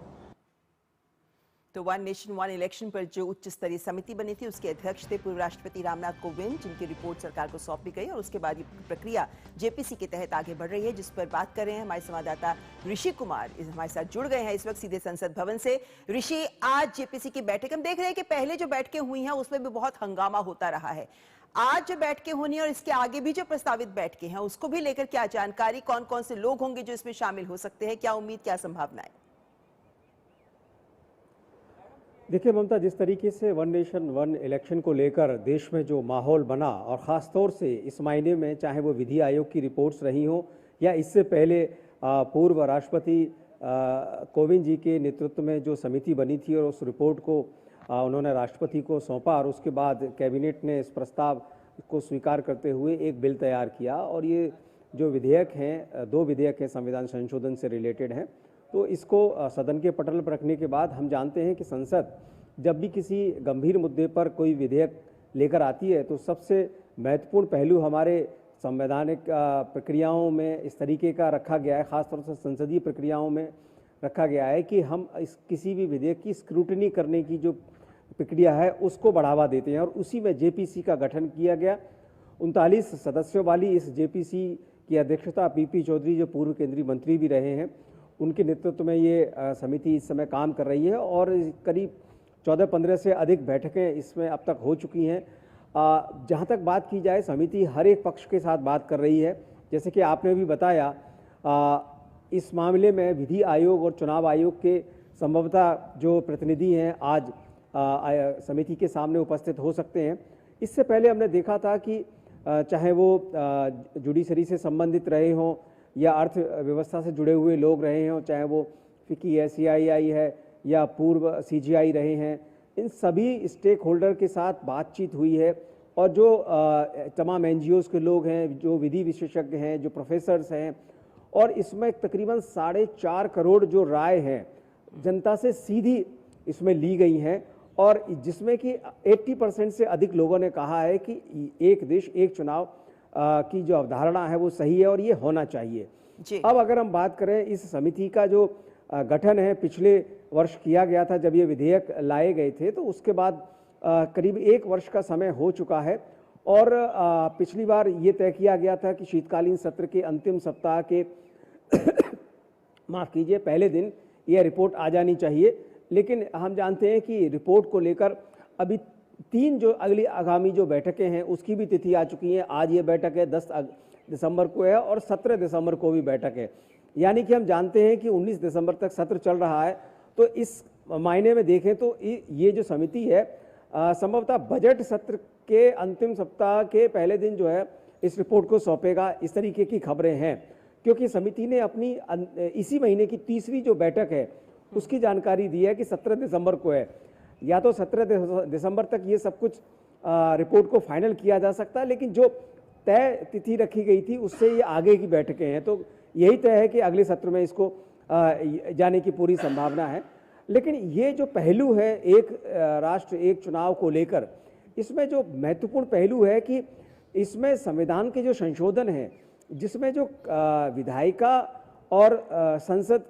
तो वन नेशन वन इलेक्शन पर जो उच्च स्तरीय समिति बनी थी उसके अध्यक्ष थे पूर्व राष्ट्रपति रामनाथ कोविंद, जिनकी रिपोर्ट सरकार को सौंपी गई और उसके बाद ये प्रक्रिया जेपीसी के तहत आगे बढ़ रही है, जिस पर बात कर रहे हैं हमारे संवाददाता ऋषि कुमार हमारे साथ जुड़ गए हैं इस वक्त सीधे संसद भवन से। ऋषि, आज जेपीसी की बैठक हम देख रहे हैं कि पहले जो बैठकें हुई हैं उसमें भी बहुत हंगामा होता रहा है। आज जो बैठकें होनी है और इसके आगे भी जो प्रस्तावित बैठकें हैं उसको भी लेकर क्या जानकारी, कौन कौन से लोग होंगे जो इसमें शामिल हो सकते हैं, क्या उम्मीद, क्या संभावनाएं? देखिए ममता, जिस तरीके से वन नेशन वन इलेक्शन को लेकर देश में जो माहौल बना, और ख़ास तौर से इस मायने में चाहे वो विधि आयोग की रिपोर्ट्स रही हों या इससे पहले पूर्व राष्ट्रपति कोविंद जी के नेतृत्व में जो समिति बनी थी और उस रिपोर्ट को उन्होंने राष्ट्रपति को सौंपा और उसके बाद कैबिनेट ने इस प्रस्ताव को स्वीकार करते हुए एक बिल तैयार किया। और ये जो विधेयक हैं, 2 विधेयक हैं संविधान संशोधन से रिलेटेड हैं, तो इसको सदन के पटल पर रखने के बाद हम जानते हैं कि संसद जब भी किसी गंभीर मुद्दे पर कोई विधेयक लेकर आती है तो सबसे महत्वपूर्ण पहलू हमारे संवैधानिक प्रक्रियाओं में इस तरीके का रखा गया है, ख़ासतौर से संसदीय प्रक्रियाओं में रखा गया है कि हम इस किसी भी विधेयक की स्क्रूटनी करने की जो प्रक्रिया है उसको बढ़ावा देते हैं। और उसी में जेपीसी का गठन किया गया। 39 सदस्यों वाली इस जेपीसी की अध्यक्षता पीपी चौधरी, जो पूर्व केंद्रीय मंत्री भी रहे हैं, उनके नेतृत्व में ये समिति इस समय काम कर रही है और करीब 14-15 से अधिक बैठकें इसमें अब तक हो चुकी हैं। जहाँ तक बात की जाए, समिति हर एक पक्ष के साथ बात कर रही है। जैसे कि आपने भी बताया, इस मामले में विधि आयोग और चुनाव आयोग के संभवतः जो प्रतिनिधि हैं आज समिति के सामने उपस्थित हो सकते हैं। इससे पहले हमने देखा था कि चाहे वो जुडिशरी से संबंधित रहे हों या अर्थव्यवस्था से जुड़े हुए लोग रहे हों, चाहे वो फिक्की है, CII है या पूर्व CGI रहे हैं, इन सभी स्टेक होल्डर के साथ बातचीत हुई है। और जो तमाम NGOs के लोग हैं, जो विधि विशेषज्ञ हैं, जो प्रोफेसर्स हैं, और इसमें तकरीबन 4.5 करोड़ जो राय हैं जनता से सीधी इसमें ली गई हैं, और जिसमें कि 80% से अधिक लोगों ने कहा है कि एक देश एक चुनाव की जो अवधारणा है वो सही है और ये होना चाहिए। अब अगर हम बात करें इस समिति का जो गठन है, पिछले वर्ष किया गया था जब ये विधेयक लाए गए थे, तो उसके बाद करीब 1 वर्ष का समय हो चुका है। और पिछली बार ये तय किया गया था कि शीतकालीन सत्र के अंतिम सप्ताह के माफ़ कीजिए, पहले दिन यह रिपोर्ट आ जानी चाहिए। लेकिन हम जानते हैं कि रिपोर्ट को लेकर अभी 3 जो अगली आगामी जो बैठकें हैं उसकी भी तिथि आ चुकी है। आज ये बैठक है 10 दिसंबर को है और 17 दिसंबर को भी बैठक है, यानी कि हम जानते हैं कि 19 दिसंबर तक सत्र चल रहा है। तो इस मायने में देखें तो ये जो समिति है संभवतः बजट सत्र के अंतिम सप्ताह के पहले दिन जो है इस रिपोर्ट को सौंपेगा, इस तरीके की खबरें हैं। क्योंकि समिति ने अपनी इसी महीने की 3री जो बैठक है उसकी जानकारी दी है कि 17 दिसंबर को है। या तो 17 दिसंबर तक ये सब कुछ रिपोर्ट को फाइनल किया जा सकता है, लेकिन जो तय तिथि रखी गई थी उससे ये आगे की बैठकें हैं, तो यही तय है कि अगले सत्र में इसको जाने की पूरी संभावना है। लेकिन ये जो पहलू है एक राष्ट्र एक चुनाव को लेकर, इसमें जो महत्वपूर्ण पहलू है कि इसमें संविधान के जो संशोधन हैं, जिसमें जो विधायिका और संसद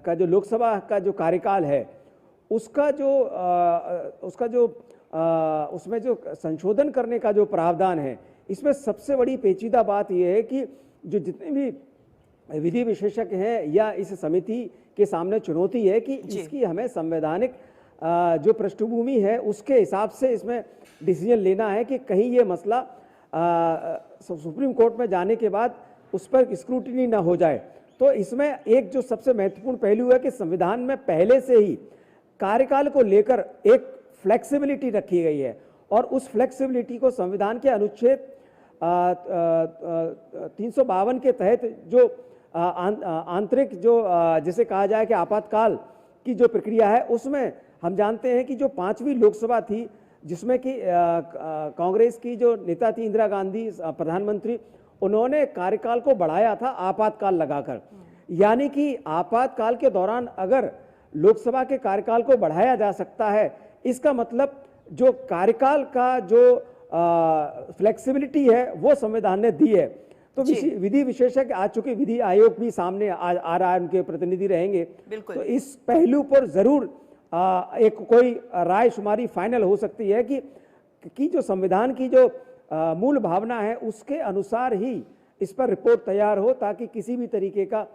का जो लोकसभा का जो कार्यकाल है उसका जो उसमें जो संशोधन करने का जो प्रावधान है, इसमें सबसे बड़ी पेचीदा बात यह है कि जो जितने भी विधि विशेषज्ञ हैं या इस समिति के सामने चुनौती है कि इसकी हमें संवैधानिक जो पृष्ठभूमि है उसके हिसाब से इसमें डिसीजन लेना है कि कहीं ये मसला सुप्रीम कोर्ट में जाने के बाद उस पर स्क्रूटिनी ना हो जाए। तो इसमें एक जो सबसे महत्वपूर्ण पहलू है कि संविधान में पहले से ही कार्यकाल को लेकर एक फ्लेक्सिबिलिटी रखी गई है और उस फ्लेक्सिबिलिटी को संविधान के अनुच्छेद 352 के तहत जो आंतरिक जो जिसे कहा जाए कि आपातकाल की जो प्रक्रिया है उसमें हम जानते हैं कि जो 5वीं लोकसभा थी, जिसमें कि कांग्रेस की जो नेता थी इंदिरा गांधी प्रधानमंत्री, उन्होंने कार्यकाल को बढ़ाया था आपातकाल लगाकर। यानी कि आपातकाल के दौरान अगर लोकसभा के कार्यकाल को बढ़ाया जा सकता है, इसका मतलब जो कार्यकाल का जो फ्लेक्सिबिलिटी है वो संविधान ने दी है। तो विधि विशेषज्ञ आ चुके, विधि आयोग भी सामने आ रहा है, उनके प्रतिनिधि रहेंगे, तो इस पहलू पर जरूर एक कोई राय शुमारी फाइनल हो सकती है कि जो संविधान की जो मूल भावना है उसके अनुसार ही इस पर रिपोर्ट तैयार हो, ताकि किसी भी तरीके का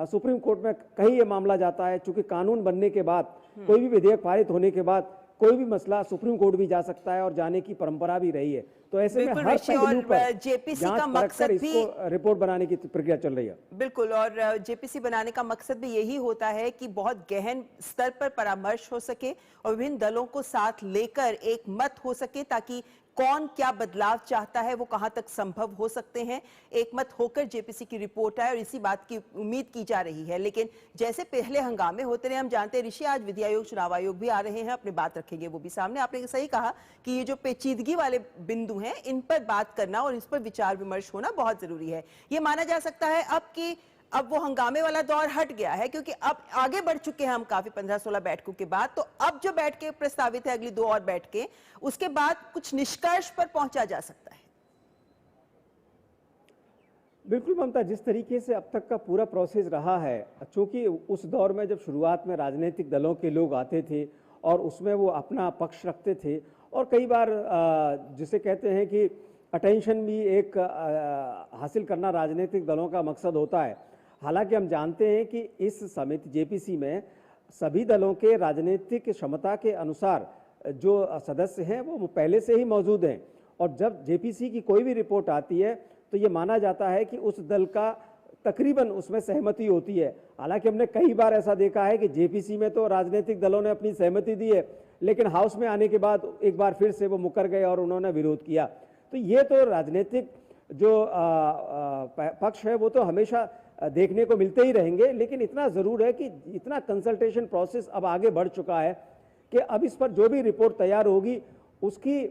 सुप्रीम कोर्ट में कहीं ये मामला जाता है, चूंकि कानून बनने के बाद कोई भी विधेयक पारित होने के बाद कोई भी मसला सुप्रीम कोर्ट भी जा सकता है और जाने की परंपरा भी रही है। तो ऐसे में हर पहलू पर जेपीसी जांच का परख मकसद कर भी इसको रिपोर्ट बनाने की प्रक्रिया चल रही है। बिल्कुल, और जेपीसी बनाने का मकसद भी यही होता है कि बहुत गहन स्तर पर परामर्श हो सके और विभिन्न दलों को साथ लेकर एक मत हो सके, ताकि कौन क्या बदलाव चाहता है वो कहां तक संभव हो सकते हैं, एक मत होकर जेपीसी की रिपोर्ट आए, और इसी बात की उम्मीद की जा रही है। लेकिन जैसे पहले हंगामे होते रहे, हम जानते हैं ऋषि, आज विधि आयोग, चुनाव आयोग भी आ रहे हैं, अपनी बात रखेंगे वो भी सामने। आपने सही कहा कि ये जो पेचीदगी वाले बिंदु हैं, इन पर बात करना और इस पर विचार विमर्श होना बहुत जरूरी है। ये माना जा सकता है अब वो हंगामे वाला दौर हट गया है, क्योंकि अब आगे बढ़ चुके हैं हम काफी 15-16 बैठकों के बाद। तो अब जो बैठकें प्रस्तावित है, अगली 2 और बैठकें, उसके बाद कुछ निष्कर्ष पर पहुंचा जा सकता है। बिल्कुल ममता, जिस तरीके से अब तक का पूरा प्रोसेस रहा है, चूंकि उस दौर में जब शुरुआत में राजनीतिक दलों के लोग आते थे और उसमें वो अपना पक्ष रखते थे, और कई बार जिसे कहते हैं कि अटेंशन भी एक हासिल करना राजनीतिक दलों का मकसद होता है। हालांकि हम जानते हैं कि इस समिति जेपीसी में सभी दलों के राजनीतिक क्षमता के अनुसार जो सदस्य हैं वो पहले से ही मौजूद हैं, और जब जेपीसी की कोई भी रिपोर्ट आती है तो ये माना जाता है कि उस दल का तकरीबन उसमें सहमति होती है। हालांकि हमने कई बार ऐसा देखा है कि जेपीसी में तो राजनीतिक दलों ने अपनी सहमति दी है, लेकिन हाउस में आने के बाद एक बार फिर से वो मुकर गए और उन्होंने विरोध किया। तो ये तो राजनीतिक जो पक्ष है वो तो हमेशा देखने को मिलते ही रहेंगे, लेकिन इतना ज़रूर है कि इतना कंसल्टेशन प्रोसेस अब आगे बढ़ चुका है कि अब इस पर जो भी रिपोर्ट तैयार होगी उसकी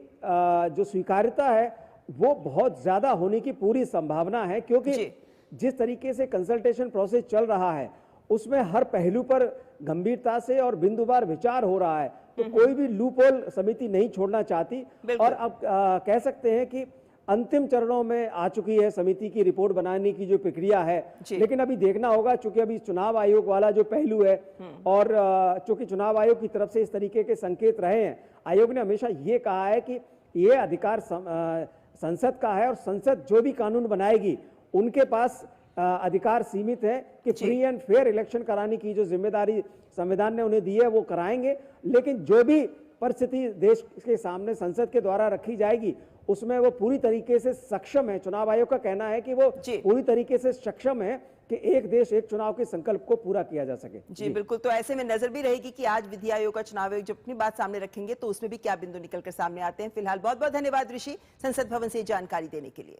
जो स्वीकार्यता है वो बहुत ज़्यादा होने की पूरी संभावना है, क्योंकि जिस तरीके से कंसल्टेशन प्रोसेस चल रहा है उसमें हर पहलू पर गंभीरता से और बिंदुवार विचार हो रहा है। तो कोई भी लूपहोल समिति नहीं छोड़ना चाहती, और अब कह सकते हैं कि अंतिम चरणों में आ चुकी है समिति की रिपोर्ट बनाने की जो प्रक्रिया है। लेकिन अभी देखना होगा, चूंकि अभी चुनाव आयोग वाला जो पहलू है, और चूंकि चुनाव आयोग की तरफ से इस तरीके के संकेत रहे हैं, आयोग ने हमेशा ये कहा है कि ये अधिकार संसद का है और संसद जो भी कानून बनाएगी उनके पास अधिकार सीमित है कि फ्री एंड फेयर इलेक्शन कराने की जो जिम्मेदारी संविधान ने उन्हें दी है वो कराएंगे। लेकिन जो भी परिस्थिति देश के सामने संसद के द्वारा रखी जाएगी उसमें वो पूरी तरीके से सक्षम है। चुनाव आयोग का कहना है कि वो पूरी तरीके से सक्षम है कि एक देश एक चुनाव के संकल्प को पूरा किया जा सके। जी बिल्कुल, तो ऐसे में नजर भी रहेगी कि आज विधि आयोग का चुनाव आयोग जब अपनी बात सामने रखेंगे तो उसमें भी क्या बिंदु निकलकर सामने आते हैं। फिलहाल बहुत बहुत धन्यवाद ऋषि, संसद भवन से जानकारी देने के लिए।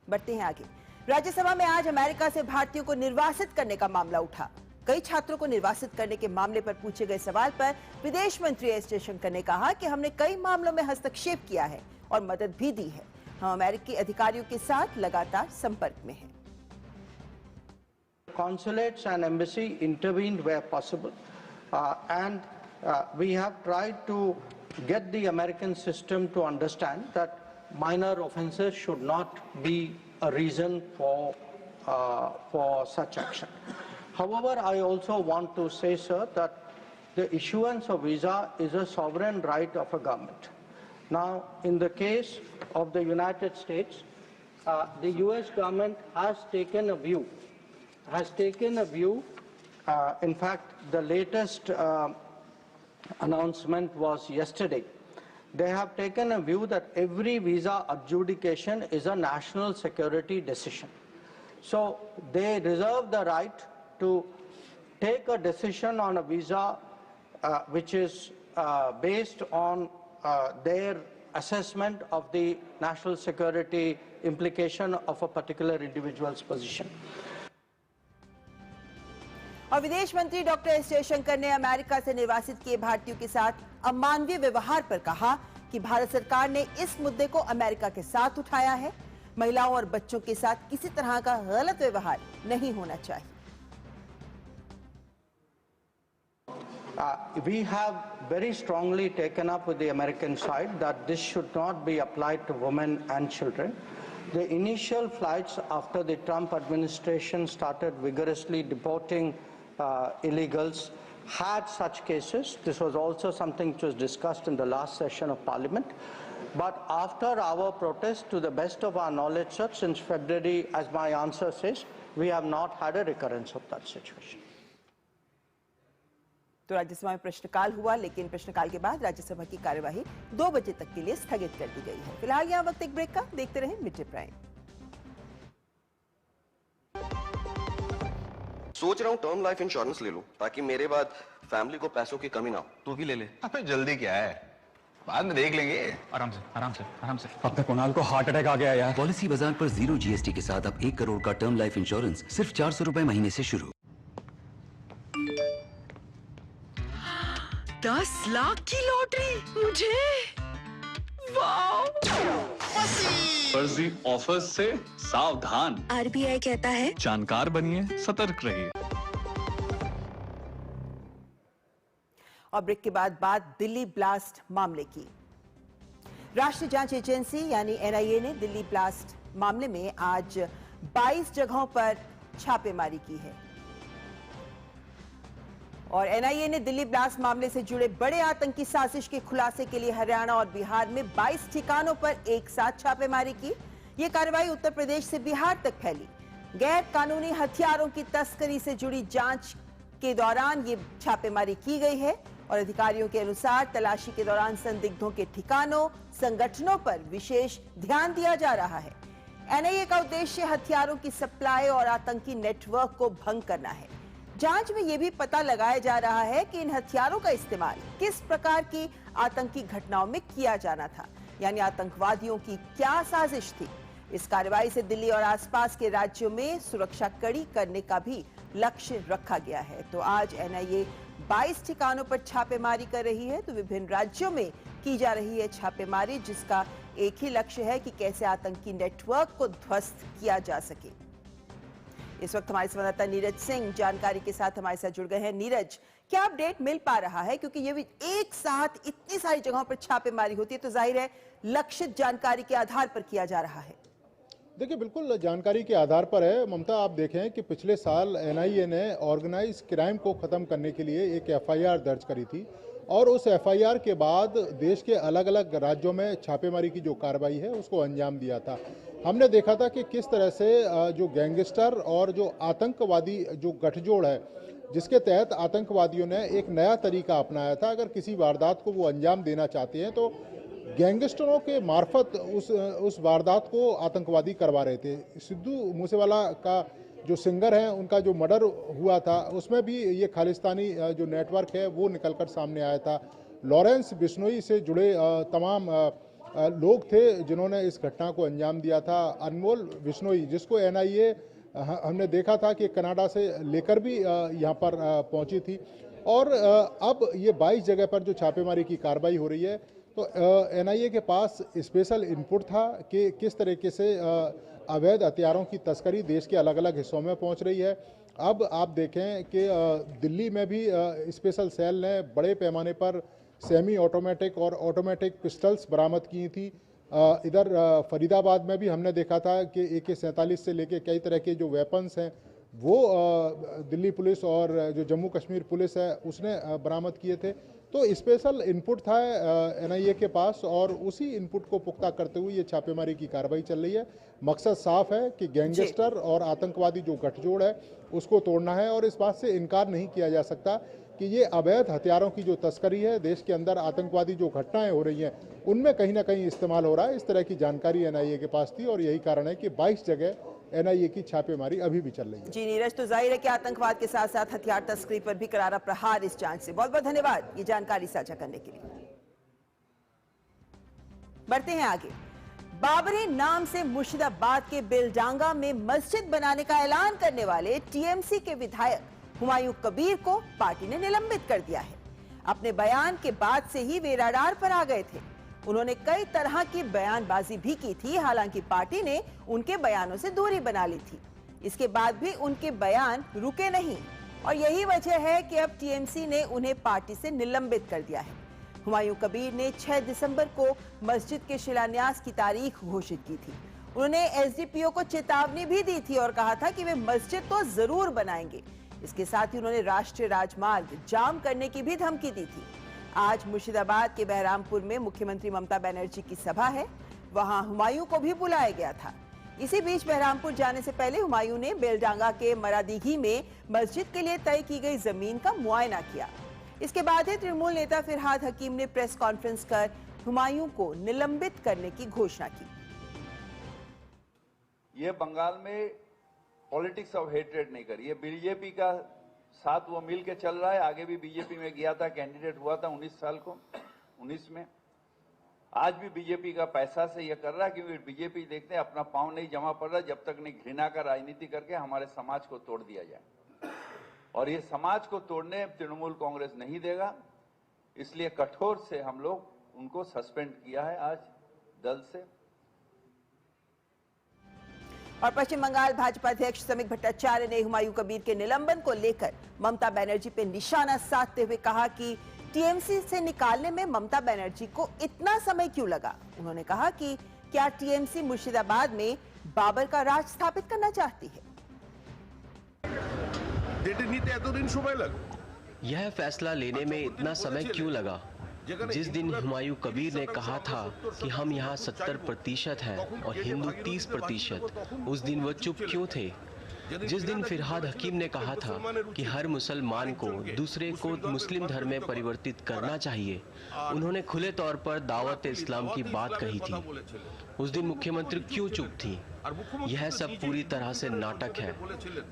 बढ़ते हैं आगे। राज्यसभा में आज अमेरिका से भारतीयों को निर्वासित करने का मामला उठा। कई छात्रों को निर्वासित करने के मामले पर पूछे गए सवाल पर विदेश मंत्री एस जयशंकर ने कहा कि हमने कई मामलों में हस्तक्षेप किया है और मदद भी दी है। हम अमेरिकी अधिकारियों के साथ लगातार संपर्क में हैं। Consulates and embassy intervened where possible, and we have tried to get the American system to understand that minor offences should not be a reason for such action. However, I also want to say, sir, that the issuance of visa is a sovereign right of a government. Now, in the case of the United States, the U.S. government has taken a view. In fact, the latest announcement was yesterday. They have taken a view that every visa adjudication is a national security decision. So they reserve the right to take a decision on a visa which is based on their assessment of the national security implication of a particular individual's position. और विदेश मंत्री doctor S Jaishankar ने America से निर्वासित किए भारतीयों के साथ अमानवीय व्यवहार पर कहा कि भारत सरकार ने इस मुद्दे को अमेरिका के साथ उठाया है। महिलाओं और बच्चों के साथ किसी तरह का गलत व्यवहार नहीं होना चाहिए। We have very strongly taken up with the American side that this should not be applied to women and children. The initial flights after the Trump administration started vigorously deporting illegals had such cases. This was also something which was discussed in the last session of Parliament. But after our protest, to the best of our knowledge, sir, since February, as my answer says, we have not had a recurrence of that situation. तो राज्यसभा में प्रश्नकाल हुआ, लेकिन प्रश्नकाल के बाद राज्यसभा की कार्यवाही 2 बजे तक के लिए स्थगित कर दी गई है। फिलहाल यहाँ वक्त एक ब्रेक का, देखते रहें मिड डे प्राइम। सोच रहा हूँ टर्म लाइफ इंश्योरेंस ले लूं ताकि मेरे बाद फैमिली को पैसों की कमी ना हो। तू भी ले ले। अबे जल्दी क्या है, बाद में देख लेंगे। आराम से आराम से आराम से। अब तक कुणाल को हार्ट अटैक आ गया यार। पॉलिसी बाजार पर 0 GST के साथ अब 1 करोड़ का टर्म लाइफ इंश्योरेंस सिर्फ 400 रुपए महीने से शुरू। 10 लाख की लॉटरी मुझे, वाओ! फर्जी ऑफर्स से सावधान। RBI कहता है जानकार बनिए, सतर्क रहिए। और ब्रेक के बाद बात दिल्ली ब्लास्ट मामले की। राष्ट्रीय जांच एजेंसी यानी NIA ने दिल्ली ब्लास्ट मामले में आज 22 जगहों पर छापेमारी की है और NIA ने दिल्ली ब्लास्ट मामले से जुड़े बड़े आतंकी साजिश के खुलासे के लिए हरियाणा और बिहार में 22 ठिकानों पर एक साथ छापेमारी की। ये कार्रवाई उत्तर प्रदेश से बिहार तक फैली। गैर कानूनी हथियारों की तस्करी से जुड़ी जांच के दौरान ये छापेमारी की गई है और अधिकारियों के अनुसार तलाशी के दौरान संदिग्धों के ठिकानों, संगठनों पर विशेष ध्यान दिया जा रहा है। NIA का उद्देश्य हथियारों की सप्लाई और आतंकी नेटवर्क को भंग करना है। जांच में यह भी पता लगाया जा रहा है कि इन हथियारों का इस्तेमाल किस प्रकार की आतंकी घटनाओं में किया जाना था, यानी आतंकवादियों की क्या साजिश थी। इस कार्रवाई से दिल्ली और आसपास के राज्यों में सुरक्षा कड़ी करने का भी लक्ष्य रखा गया है। तो आज NIA 22 ठिकानों पर छापेमारी कर रही है, तो विभिन्न राज्यों में की जा रही है छापेमारी, जिसका एक ही लक्ष्य है कि कैसे आतंकी नेटवर्क को ध्वस्त किया जा सके। इस वक्त हमारे संवाददाता नीरज सिंह जानकारी के साथ हमारे साथ जुड़ गए हैं। नीरज, क्या अपडेट मिल पा रहा है? क्योंकि ये भी एक साथ इतनी सारी जगहों पर छापेमारी होती है तो जाहिर है लक्षित जानकारी के आधार पर किया जा रहा है। देखिए, बिल्कुल जानकारी के आधार पर है ममता। आप देखें कि पिछले साल NIA ने ऑर्गेनाइज क्राइम को ख़त्म करने के लिए एक FIR दर्ज करी थी और उस FIR के बाद देश के अलग अलग राज्यों में छापेमारी की जो कार्रवाई है उसको अंजाम दिया था। हमने देखा था कि किस तरह से जो गैंगस्टर और जो आतंकवादी जो गठजोड़ है, जिसके तहत आतंकवादियों ने एक नया तरीका अपनाया था। अगर किसी वारदात को वो अंजाम देना चाहते हैं तो गैंगस्टरों के मार्फत उस वारदात को आतंकवादी करवा रहे थे। सिद्धू मूसेवाला का जो सिंगर हैं, उनका जो मर्डर हुआ था उसमें भी ये खालिस्तानी जो नेटवर्क है वो निकलकर सामने आया था। लॉरेंस बिश्नोई से जुड़े तमाम लोग थे जिन्होंने इस घटना को अंजाम दिया था। अनमोल बिश्नोई, जिसको NIA हमने देखा था कि कनाडा से लेकर भी यहाँ पर पहुँची थी। और अब ये 22 जगह पर जो छापेमारी की कार्रवाई हो रही है तो NIA के पास स्पेशल इनपुट था कि किस तरीके से अवैध हथियारों की तस्करी देश के अलग अलग हिस्सों में पहुंच रही है। अब आप देखें कि दिल्ली में भी स्पेशल सेल ने बड़े पैमाने पर सेमी ऑटोमेटिक और ऑटोमेटिक पिस्टल्स बरामद की थी। इधर फरीदाबाद में भी हमने देखा था कि AK-47 से लेके कई तरह के जो वेपन्स हैं वो दिल्ली पुलिस और जो जम्मू कश्मीर पुलिस है उसने बरामद किए थे। तो स्पेशल इनपुट था NIA के पास और उसी इनपुट को पुख्ता करते हुए ये छापेमारी की कार्रवाई चल रही है। मकसद साफ है कि गैंगस्टर और आतंकवादी जो गठजोड़ है उसको तोड़ना है और इस बात से इनकार नहीं किया जा सकता कि ये अवैध हथियारों की जो तस्करी है, देश के अंदर आतंकवादी जो घटनाएं हो रही हैं उनमें कहीं ना कहीं इस्तेमाल हो रहा है। इस तरह की जानकारी NIA के पास थी और यही कारण है कि 22 जगह NIA की छापेमारी अभी भी चल रही है। जी नीरज, तो जाहिर है कि आतंकवाद के साथ साथ हथियार तस्करी पर भी करारा प्रहार इस जांच से। बहुत बहुत धन्यवाद ये जानकारी साझा करने के लिए। बढ़ते हैं आगे। बाबरी नाम से मुर्शिदाबाद के बेलडांगा में मस्जिद बनाने का ऐलान करने वाले TMC के विधायक हुमायूं कबीर को पार्टी ने निलंबित कर दिया है। अपने बयान के बाद से ही वे रडार पर आ गए थे। उन्होंने कई तरह की बयानबाजी भी की थी, हालांकि पार्टी ने उनके बयानों से दूरी बना ली थी। इसके बाद भी उनके बयान रुके नहीं और यही वजह है कि अब टीएमसी ने उन्हें पार्टी से निलंबित कर दिया है। हुमायूं कबीर ने 6 दिसंबर को मस्जिद के शिलान्यास की तारीख घोषित की थी। उन्होंने एसडीपीओ को चेतावनी भी दी थी और कहा था कि वे मस्जिद तो जरूर बनाएंगे। इसके साथ ही उन्होंने राष्ट्रीय राजमार्ग जाम करने की भी धमकी दी थी। आज मुर्शिदाबाद के बहरामपुर में मुख्यमंत्री ममता बनर्जी की सभा है, वहां हुमायूं को भी बुलाया गया था। इसी बीच बहरामपुर जाने से पहले हुमायूं ने बेलडांगा के मरादीघी में मस्जिद के लिए तय की गई जमीन का मुआयना किया। इसके बाद ही तृणमूल नेता फिरहाद हकीम ने प्रेस कॉन्फ्रेंस कर हुमायूं को निलंबित करने की घोषणा की। ये बंगाल में पॉलिटिक्स ऑफ हेट्रेड नहीं करी, ये बीजेपी का साथ वो मिल के चल रहा है। आगे भी बीजेपी में गया था, कैंडिडेट हुआ था 19 साल को 19 में। आज भी बीजेपी का पैसा से ये कर रहा है, क्योंकि बीजेपी देखते हैं अपना पांव नहीं जमा पड़ रहा जब तक नहीं घृणा का राजनीति करके हमारे समाज को तोड़ दिया जाए। और ये समाज को तोड़ने तृणमूल कांग्रेस नहीं देगा, इसलिए कठोर से हम लोग उनको सस्पेंड किया है आज दल से। और पश्चिम बंगाल भाजपा अध्यक्ष समीक भट्टाचार्य ने हुमायूं कबीर के निलंबन को लेकर ममता बनर्जी पे निशाना साधते हुए कहा कि टीएमसी से निकालने में ममता बनर्जी को इतना समय क्यों लगा। उन्होंने कहा कि क्या टीएमसी मुर्शिदाबाद में बाबर का राज स्थापित करना चाहती है। यह फैसला लेने में इतना समय क्यों लगा। जिस दिन हुमायूं कबीर ने कहा था कि हम यहाँ 70% हैं और हिंदू 30%, उस दिन वो चुप क्यों थे। जिस दिन फिरहाद हकीम ने कहा था कि हर मुसलमान को दूसरे को मुस्लिम धर्म में परिवर्तित करना चाहिए, उन्होंने खुले तौर पर दावत इस्लाम की बात कही थी। उस दिन मुख्यमंत्री क्यों चुप थी। यह सब पूरी तरह से नाटक है।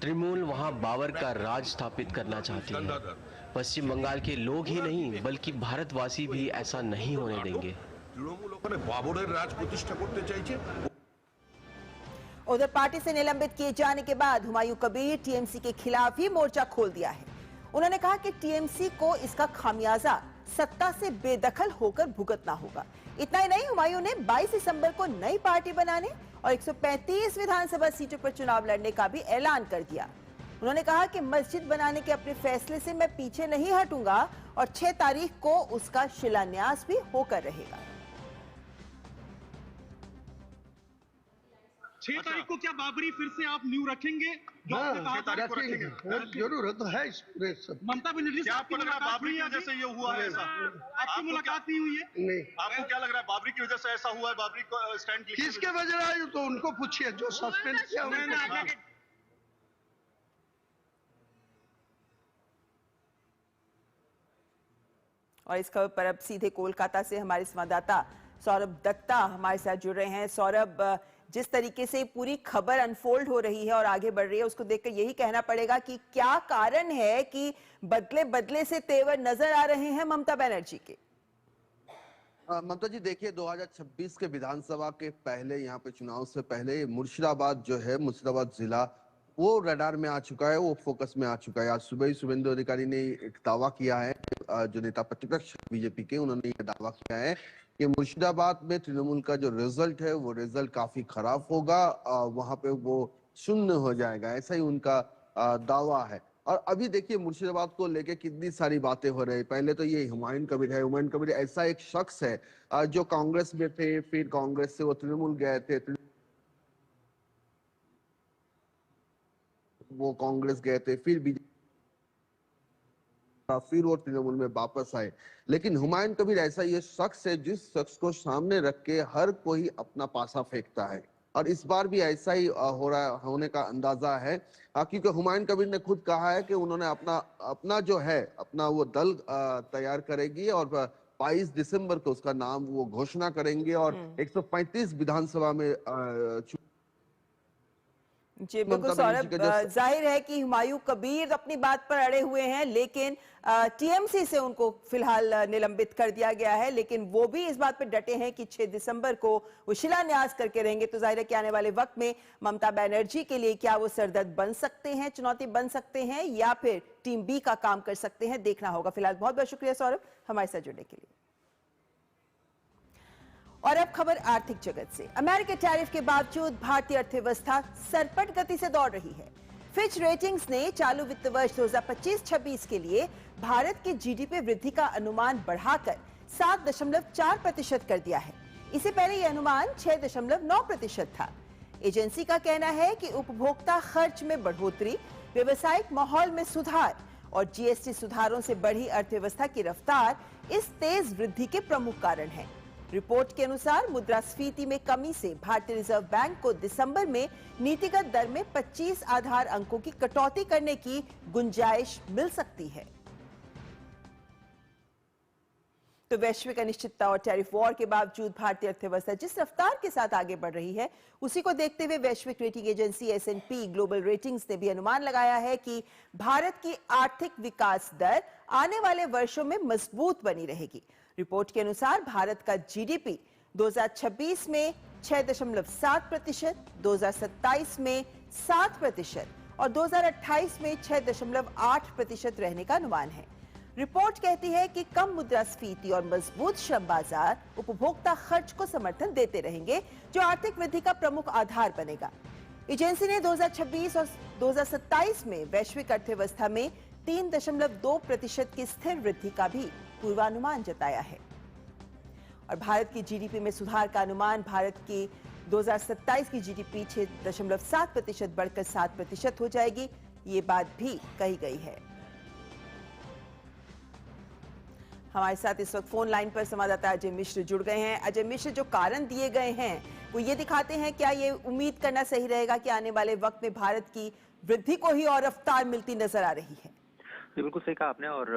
तृणमूल वहां बाबर का राज स्थापित करना चाहती है। पश्चिम बंगाल के लोग ही नहीं बल्कि भारतवासी भी ऐसा नहीं होने देंगे। उधर पार्टी से निलंबित किए जाने के बाद हुमायूं कबीर टीएमसी के खिलाफ ही मोर्चा खोल दिया है। उन्होंने कहा कि टीएमसी को इसका खामियाजा सत्ता से बेदखल होकर भुगतना होगा। इतना ही नहीं, हुमायूं ने 22 दिसंबर को नई पार्टी बनाने और 135 विधानसभा सीटों पर चुनाव लड़ने का भी ऐलान कर दिया। उन्होंने कहा कि मस्जिद बनाने के अपने फैसले से मैं पीछे नहीं हटूंगा और 6 तारीख को उसका शिलान्यास भी होकर रहेगा। 6 तारीख को क्या बाबरी फिर से आप न्यू रखेंगे? जरूर तो है। ममता बनर्जी से आपकी बाबरी की वजह से ये हुआ है ऐसा? आपकी मुलाकात नहीं हुई है? नहीं। आपको क्या लग रहा है बाबरी की वजह से ऐसा हुआ है? बाबरी को स्टैंड किसके वजह है तो उनको पूछिए, जो सस्पेंड किया। और इस खबर पर अब सीधे कोलकाता से हमारे संवाददाता सौरभ दत्ता हमारे साथ जुड़ रहे हैं। सौरभ, जिस तरीके से पूरी खबर अनफोल्ड हो रही है और आगे बढ़ रही है, उसको देखकर यही कहना पड़ेगा कि क्या कारण है कि बदले बदले से तेवर नजर आ रहे हैं ममता बनर्जी के। ममता जी देखिए, 2026 के विधानसभा के पहले, यहाँ पे चुनाव से पहले मुर्शिदाबाद जो है, मुर्शिदाबाद जिला वो रडार में आ चुका है, वो फोकस में आ चुका है। आज सुबह ही शुभेंदु अधिकारी ने एक दावा किया है, जो नेता प्रतिपक्ष बीजेपी के, उन्होंने ये दावा किया है कि मुर्शिदाबाद में तृणमूल का जो रिजल्ट है वो रिजल्ट काफी खराब होगा, वहां पे वो शून्य हो जाएगा, ऐसा ही उनका दावा है। और अभी देखिए मुर्शिदाबाद को लेके कितनी सारी बातें हो रही है। पहले तो ये हुमायूं कबीर है। हुमायूं कबीर ऐसा एक शख्स है जो कांग्रेस में थे, फिर कांग्रेस से वो तृणमूल गए थे, वो कांग्रेस गए थे, फिर बीजेपी, फिर वो तृणमूल में वापस आए। लेकिन हुमायूं कबीर ऐसा ये शख्स है जिस शख्स को सामने रख के हर कोई अपना पासा फेंकता है, और इस बार भी ऐसा ही हो रहा होने का अंदाजा है, क्योंकि हुमायूं कबीर ने खुद कहा है कि उन्होंने अपना जो है अपना वो दल तैयार करेगी और 22 दिसंबर को उसका नाम वो घोषणा करेंगे और 135 विधानसभा में जी बिल्कुल सौरभ, जाहिर है कि हुमायूं कबीर अपनी बात पर अड़े हुए हैं, लेकिन टीएमसी से उनको फिलहाल निलंबित कर दिया गया है, लेकिन वो भी इस बात पर डटे हैं कि 6 दिसंबर को वो शिलान्यास करके रहेंगे। तो जाहिर है कि आने वाले वक्त में ममता बनर्जी के लिए क्या वो सरदर्द बन सकते हैं, चुनौती बन सकते हैं, या फिर टीम बी का काम कर सकते हैं, देखना होगा। फिलहाल बहुत बहुत शुक्रिया सौरभ हमारे साथ जुड़ने के लिए। और अब खबर आर्थिक जगत से। अमेरिकी टैरिफ के बावजूद भारतीय अर्थव्यवस्था सरपट गति से दौड़ रही है। फिच रेटिंग्स ने चालू वित्त वर्ष 2025-26 के लिए भारत की जीडीपी वृद्धि का अनुमान बढ़ाकर 7.4% कर दिया है। इससे पहले यह अनुमान 6.9% था। एजेंसी का कहना है कि उपभोक्ता खर्च में बढ़ोतरी, व्यवसायिक माहौल में सुधार और जीएसटी सुधारों से बढ़ी अर्थव्यवस्था की रफ्तार इस तेज वृद्धि के प्रमुख कारण हैं। रिपोर्ट के अनुसार मुद्रास्फीति में कमी से भारतीय रिजर्व बैंक को दिसंबर में नीतिगत दर में 25 आधार अंकों की कटौती करने की गुंजाइश मिल सकती है। तो वैश्विक अनिश्चितता और टैरिफ वॉर के बावजूद भारतीय अर्थव्यवस्था जिस रफ्तार के साथ आगे बढ़ रही है, उसी को देखते हुए वैश्विक rating agency S&P global ratings ने भी अनुमान लगाया है कि भारत की आर्थिक विकास दर आने वाले वर्षों में मजबूत बनी रहेगी। रिपोर्ट के अनुसार भारत का जीडीपी 2026 में 6.7%, 2027 में 7% और 2028 में 6.8% रहने का अनुमान है। रिपोर्ट कहती है कि कम मुद्रास्फीति और मजबूत श्रम बाजार उपभोक्ता खर्च को समर्थन देते रहेंगे, जो आर्थिक वृद्धि का प्रमुख आधार बनेगा। एजेंसी ने 2026 और 2027 में वैश्विक अर्थव्यवस्था में 3.2% की स्थिर वृद्धि का भी पूर्वानुमान जताया है। और भारत की जीडीपी में सुधार का अनुमान भारत की 2027 की जीडीपी 6.7% बढ़कर 7% हो जाएगी, ये बात भी कही गई है। हमारे साथ इस वक्त फोन लाइन पर संवाददाता अजय मिश्र जुड़ गए हैं। अजय मिश्र, जो कारण दिए गए हैं वो ये दिखाते हैं, क्या ये उम्मीद करना सही रहेगा कि आने वाले वक्त में भारत की वृद्धि को ही और रफ्तार मिलती नजर आ रही है? बिल्कुल सही कहा आपने। और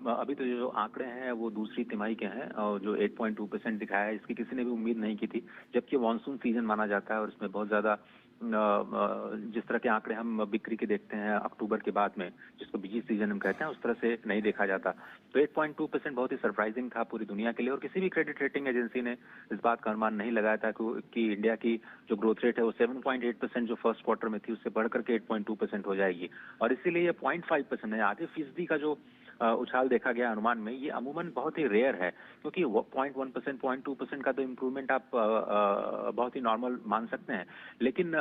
अभी तो जो आंकड़े हैं वो दूसरी तिमाही के हैं, और जो 8.2% दिखाया है, इसकी किसी ने भी उम्मीद नहीं की थी, जबकि मानसून सीजन माना जाता है और इसमें बहुत ज्यादा जिस तरह के आंकड़े हम बिक्री के देखते हैं अक्टूबर के बाद में, जिसको बिजी सीजन हम कहते हैं, उस तरह से नहीं देखा जाता। तो 8.2% बहुत ही सरप्राइजिंग था पूरी दुनिया के लिए, और किसी भी क्रेडिट रेटिंग एजेंसी ने इस बात का अनुमान नहीं लगाया था कि इंडिया की जो ग्रोथ रेट है वो 7.8% जो फर्स्ट क्वार्टर में थी उससे बढ़कर के 8.2% हो जाएगी। और इसीलिए ये 0.5% है, आधे फीसदी का जो उछाल देखा गया अनुमान में, ये अमूमन बहुत ही रेयर है, क्योंकि 0.1%, 0.2% का तो इम्प्रूवमेंट आप बहुत ही नॉर्मल मान सकते हैं, लेकिन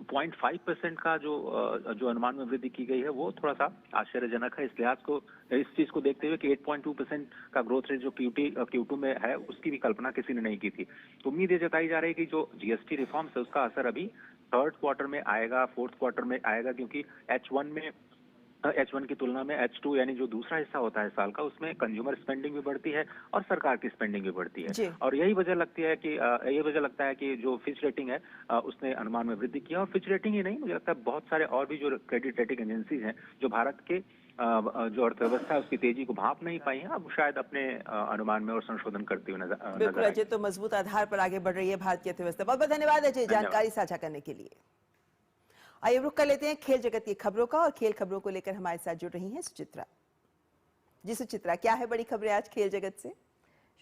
0.5% का जो अनुमान में वृद्धि की गई है वो थोड़ा सा आश्चर्यजनक है। इस चीज को देखते हुए कि 8.2% का ग्रोथ रेट जो Q2 में है, उसकी भी कल्पना किसी ने नहीं की थी। तो उम्मीद ये जताई जा रही है कि जो जीएसटी रिफॉर्म्स है उसका असर अभी थर्ड क्वार्टर में आएगा, फोर्थ क्वार्टर में आएगा, क्योंकि H1 की तुलना में H2 यानी जो दूसरा हिस्सा होता है साल का, उसमें कंज्यूमर स्पेंडिंग भी बढ़ती है और सरकार की स्पेंडिंग भी बढ़ती है। और यही वजह लगता है कि जो फिच रेटिंग है उसने अनुमान में वृद्धि किया। और फिच रेटिंग ही नहीं, मुझे लगता है बहुत सारे और भी जो क्रेडिट रेटिंग एजेंसीज हैं जो भारत के जो अर्थव्यवस्था है उसकी तेजी को भांप नहीं पाई है, अब शायद अपने अनुमान में और संशोधन करते हुए नजर। बिल्कुल अजय, तो मजबूत आधार पर आगे बढ़ रही है भारत की अर्थव्यवस्था। बहुत बहुत धन्यवाद अजय जानकारी साझा करने के लिए। आइए रुक कर लेते हैं खेल जगत की खबरों का, और खेल खबरों को लेकर हमारे साथ जुड़ रही हैं सुचित्रा। जी सुचित्रा, क्या है बड़ी खबरें आज खेल जगत से?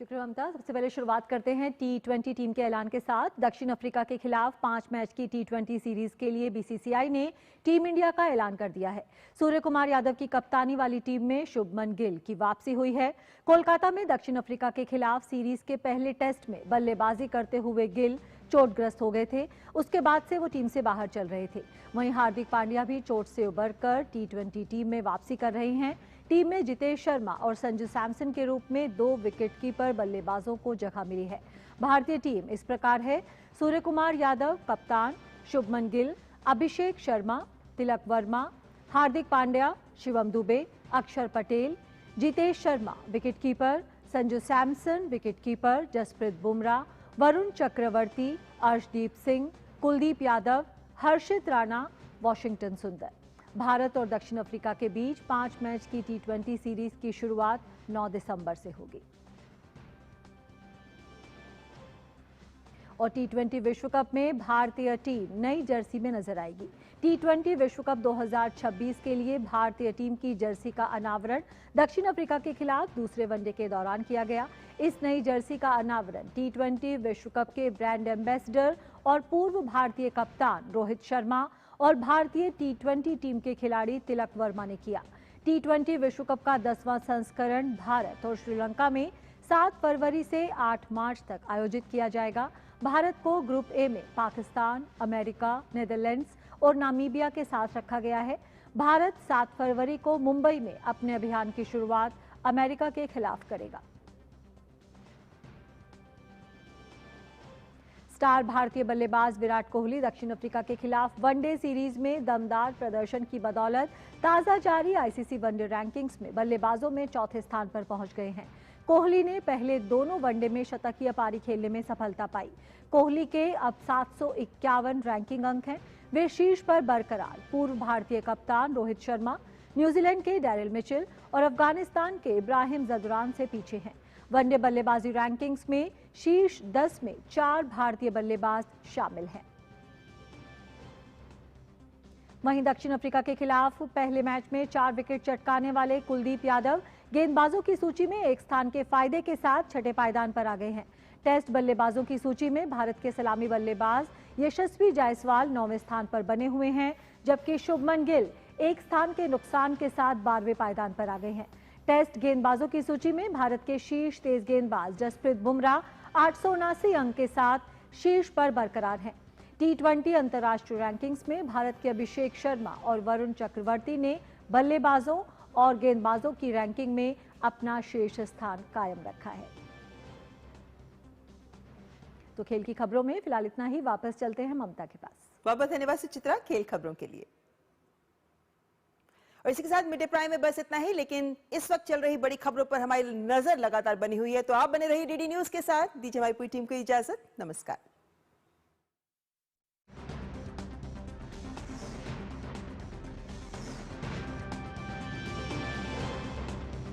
शुक्रिया ममता। सबसे पहले शुरुआत करते हैं T20 टीम के ऐलान के साथ। दक्षिण अफ्रीका के खिलाफ 5 मैच की T20 सीरीज के लिए बीसीसीआई ने टीम इंडिया का ऐलान कर दिया है। सूर्य कुमार यादव की कप्तानी वाली टीम में शुभमन गिल की वापसी हुई है। कोलकाता में दक्षिण अफ्रीका के खिलाफ सीरीज के पहले टेस्ट में बल्लेबाजी करते हुए गिल चोटग्रस्त हो गए थे, उसके बाद से वो टीम से बाहर चल रहे थे। वहीं हार्दिक पांड्या भी चोट से उबरकर T20 टीम में वापसी कर रहे हैं। टीम में जितेश शर्मा और संजू सैमसन के रूप में 2 विकेटकीपर बल्लेबाजों को जगह मिली है। भारतीय टीम इस प्रकार है: सूर्य कुमार यादव कप्तान, शुभमन गिल, अभिषेक शर्मा, तिलक वर्मा, हार्दिक पांड्या, शिवम दुबे, अक्षर पटेल, जितेश शर्मा विकेटकीपर, संजू सैमसन विकेटकीपर, जसप्रीत बुमराह, वरुण चक्रवर्ती, अर्शदीप सिंह, कुलदीप यादव, हर्षित राणा, वॉशिंगटन सुंदर। भारत और दक्षिण अफ्रीका के बीच 5 मैच की T20 सीरीज की शुरुआत 9 दिसंबर से होगी। और T20 विश्व कप में भारतीय टीम नई जर्सी में नजर आएगी। T20 विश्व कप 2026 के लिए भारतीय टीम की जर्सी का अनावरण दक्षिण अफ्रीका के खिलाफ दूसरे वनडे के दौरान किया गया। इस नई जर्सी का अनावरण T20 विश्व कप के ब्रांड एम्बेसडर और पूर्व भारतीय कप्तान रोहित शर्मा और भारतीय T20 टीम के खिलाड़ी तिलक वर्मा ने किया। T20 विश्व कप का 10वां संस्करण भारत और श्रीलंका में 7 फरवरी से 8 मार्च तक आयोजित किया जाएगा। भारत को ग्रुप ए में पाकिस्तान, अमेरिका, नेदरलैंड्स और नामीबिया के साथ रखा गया है। भारत 7 फरवरी को मुंबई में अपने अभियान की शुरुआत अमेरिका के खिलाफ करेगा। स्टार भारतीय बल्लेबाज विराट कोहली दक्षिण अफ्रीका के खिलाफ वनडे सीरीज में दमदार प्रदर्शन की बदौलत ताजा जारी आईसीसी वनडे रैंकिंग्स में बल्लेबाजों में चौथे स्थान पर पहुंच गए हैं। कोहली ने पहले दोनों वनडे में शतकीय पारी खेलने में सफलता पाई। कोहली के अब 751 रैंकिंग अंक हैं। वे शीर्ष पर बरकरार पूर्व भारतीय कप्तान रोहित शर्मा, न्यूजीलैंड के डैरिल मिचेल और अफगानिस्तान के इब्राहिम जदरान से पीछे हैं। वनडे बल्लेबाजी रैंकिंग्स में शीर्ष 10 में 4 भारतीय बल्लेबाज शामिल हैं। वहीं दक्षिण अफ्रीका के खिलाफ पहले मैच में 4 विकेट चटकाने वाले कुलदीप यादव गेंदबाजों की सूची में एक स्थान के फायदे के साथ छठे पायदान पर आ गए हैं। टेस्ट बल्लेबाजों की सूची में भारत के सलामी बल्लेबाज यशस्वी जायसवाल 9वें स्थान पर बने हुए हैं, जबकि शुभमन गिल एक स्थान के नुकसान के साथ 12वें पायदान पर आ गए हैं। टेस्ट गेंदबाजों की सूची में भारत के शीर्ष तेज गेंदबाज जसप्रीत बुमराह 879 अंक के साथ शीर्ष पर बरकरार हैं। T20 अंतर्राष्ट्रीय रैंकिंग्स में भारत के अभिषेक शर्मा और वरुण चक्रवर्ती ने बल्लेबाजों और गेंदबाजों की रैंकिंग में अपना शीर्ष स्थान कायम रखा है। तो खेल की खबरों में फिलहाल इतना ही। वापस चलते हैं ममता के पास। बहुत बहुत धन्यवाद सुचित्रा खेल खबरों के लिए। और इसी के साथ मिड प्राइम में बस इतना ही, लेकिन इस वक्त चल रही बड़ी खबरों पर हमारी नजर लगातार बनी हुई है, तो आप बने रहिए डीडी न्यूज के साथ। दीजिए हमारी पूरी टीम को इजाजत। नमस्कार।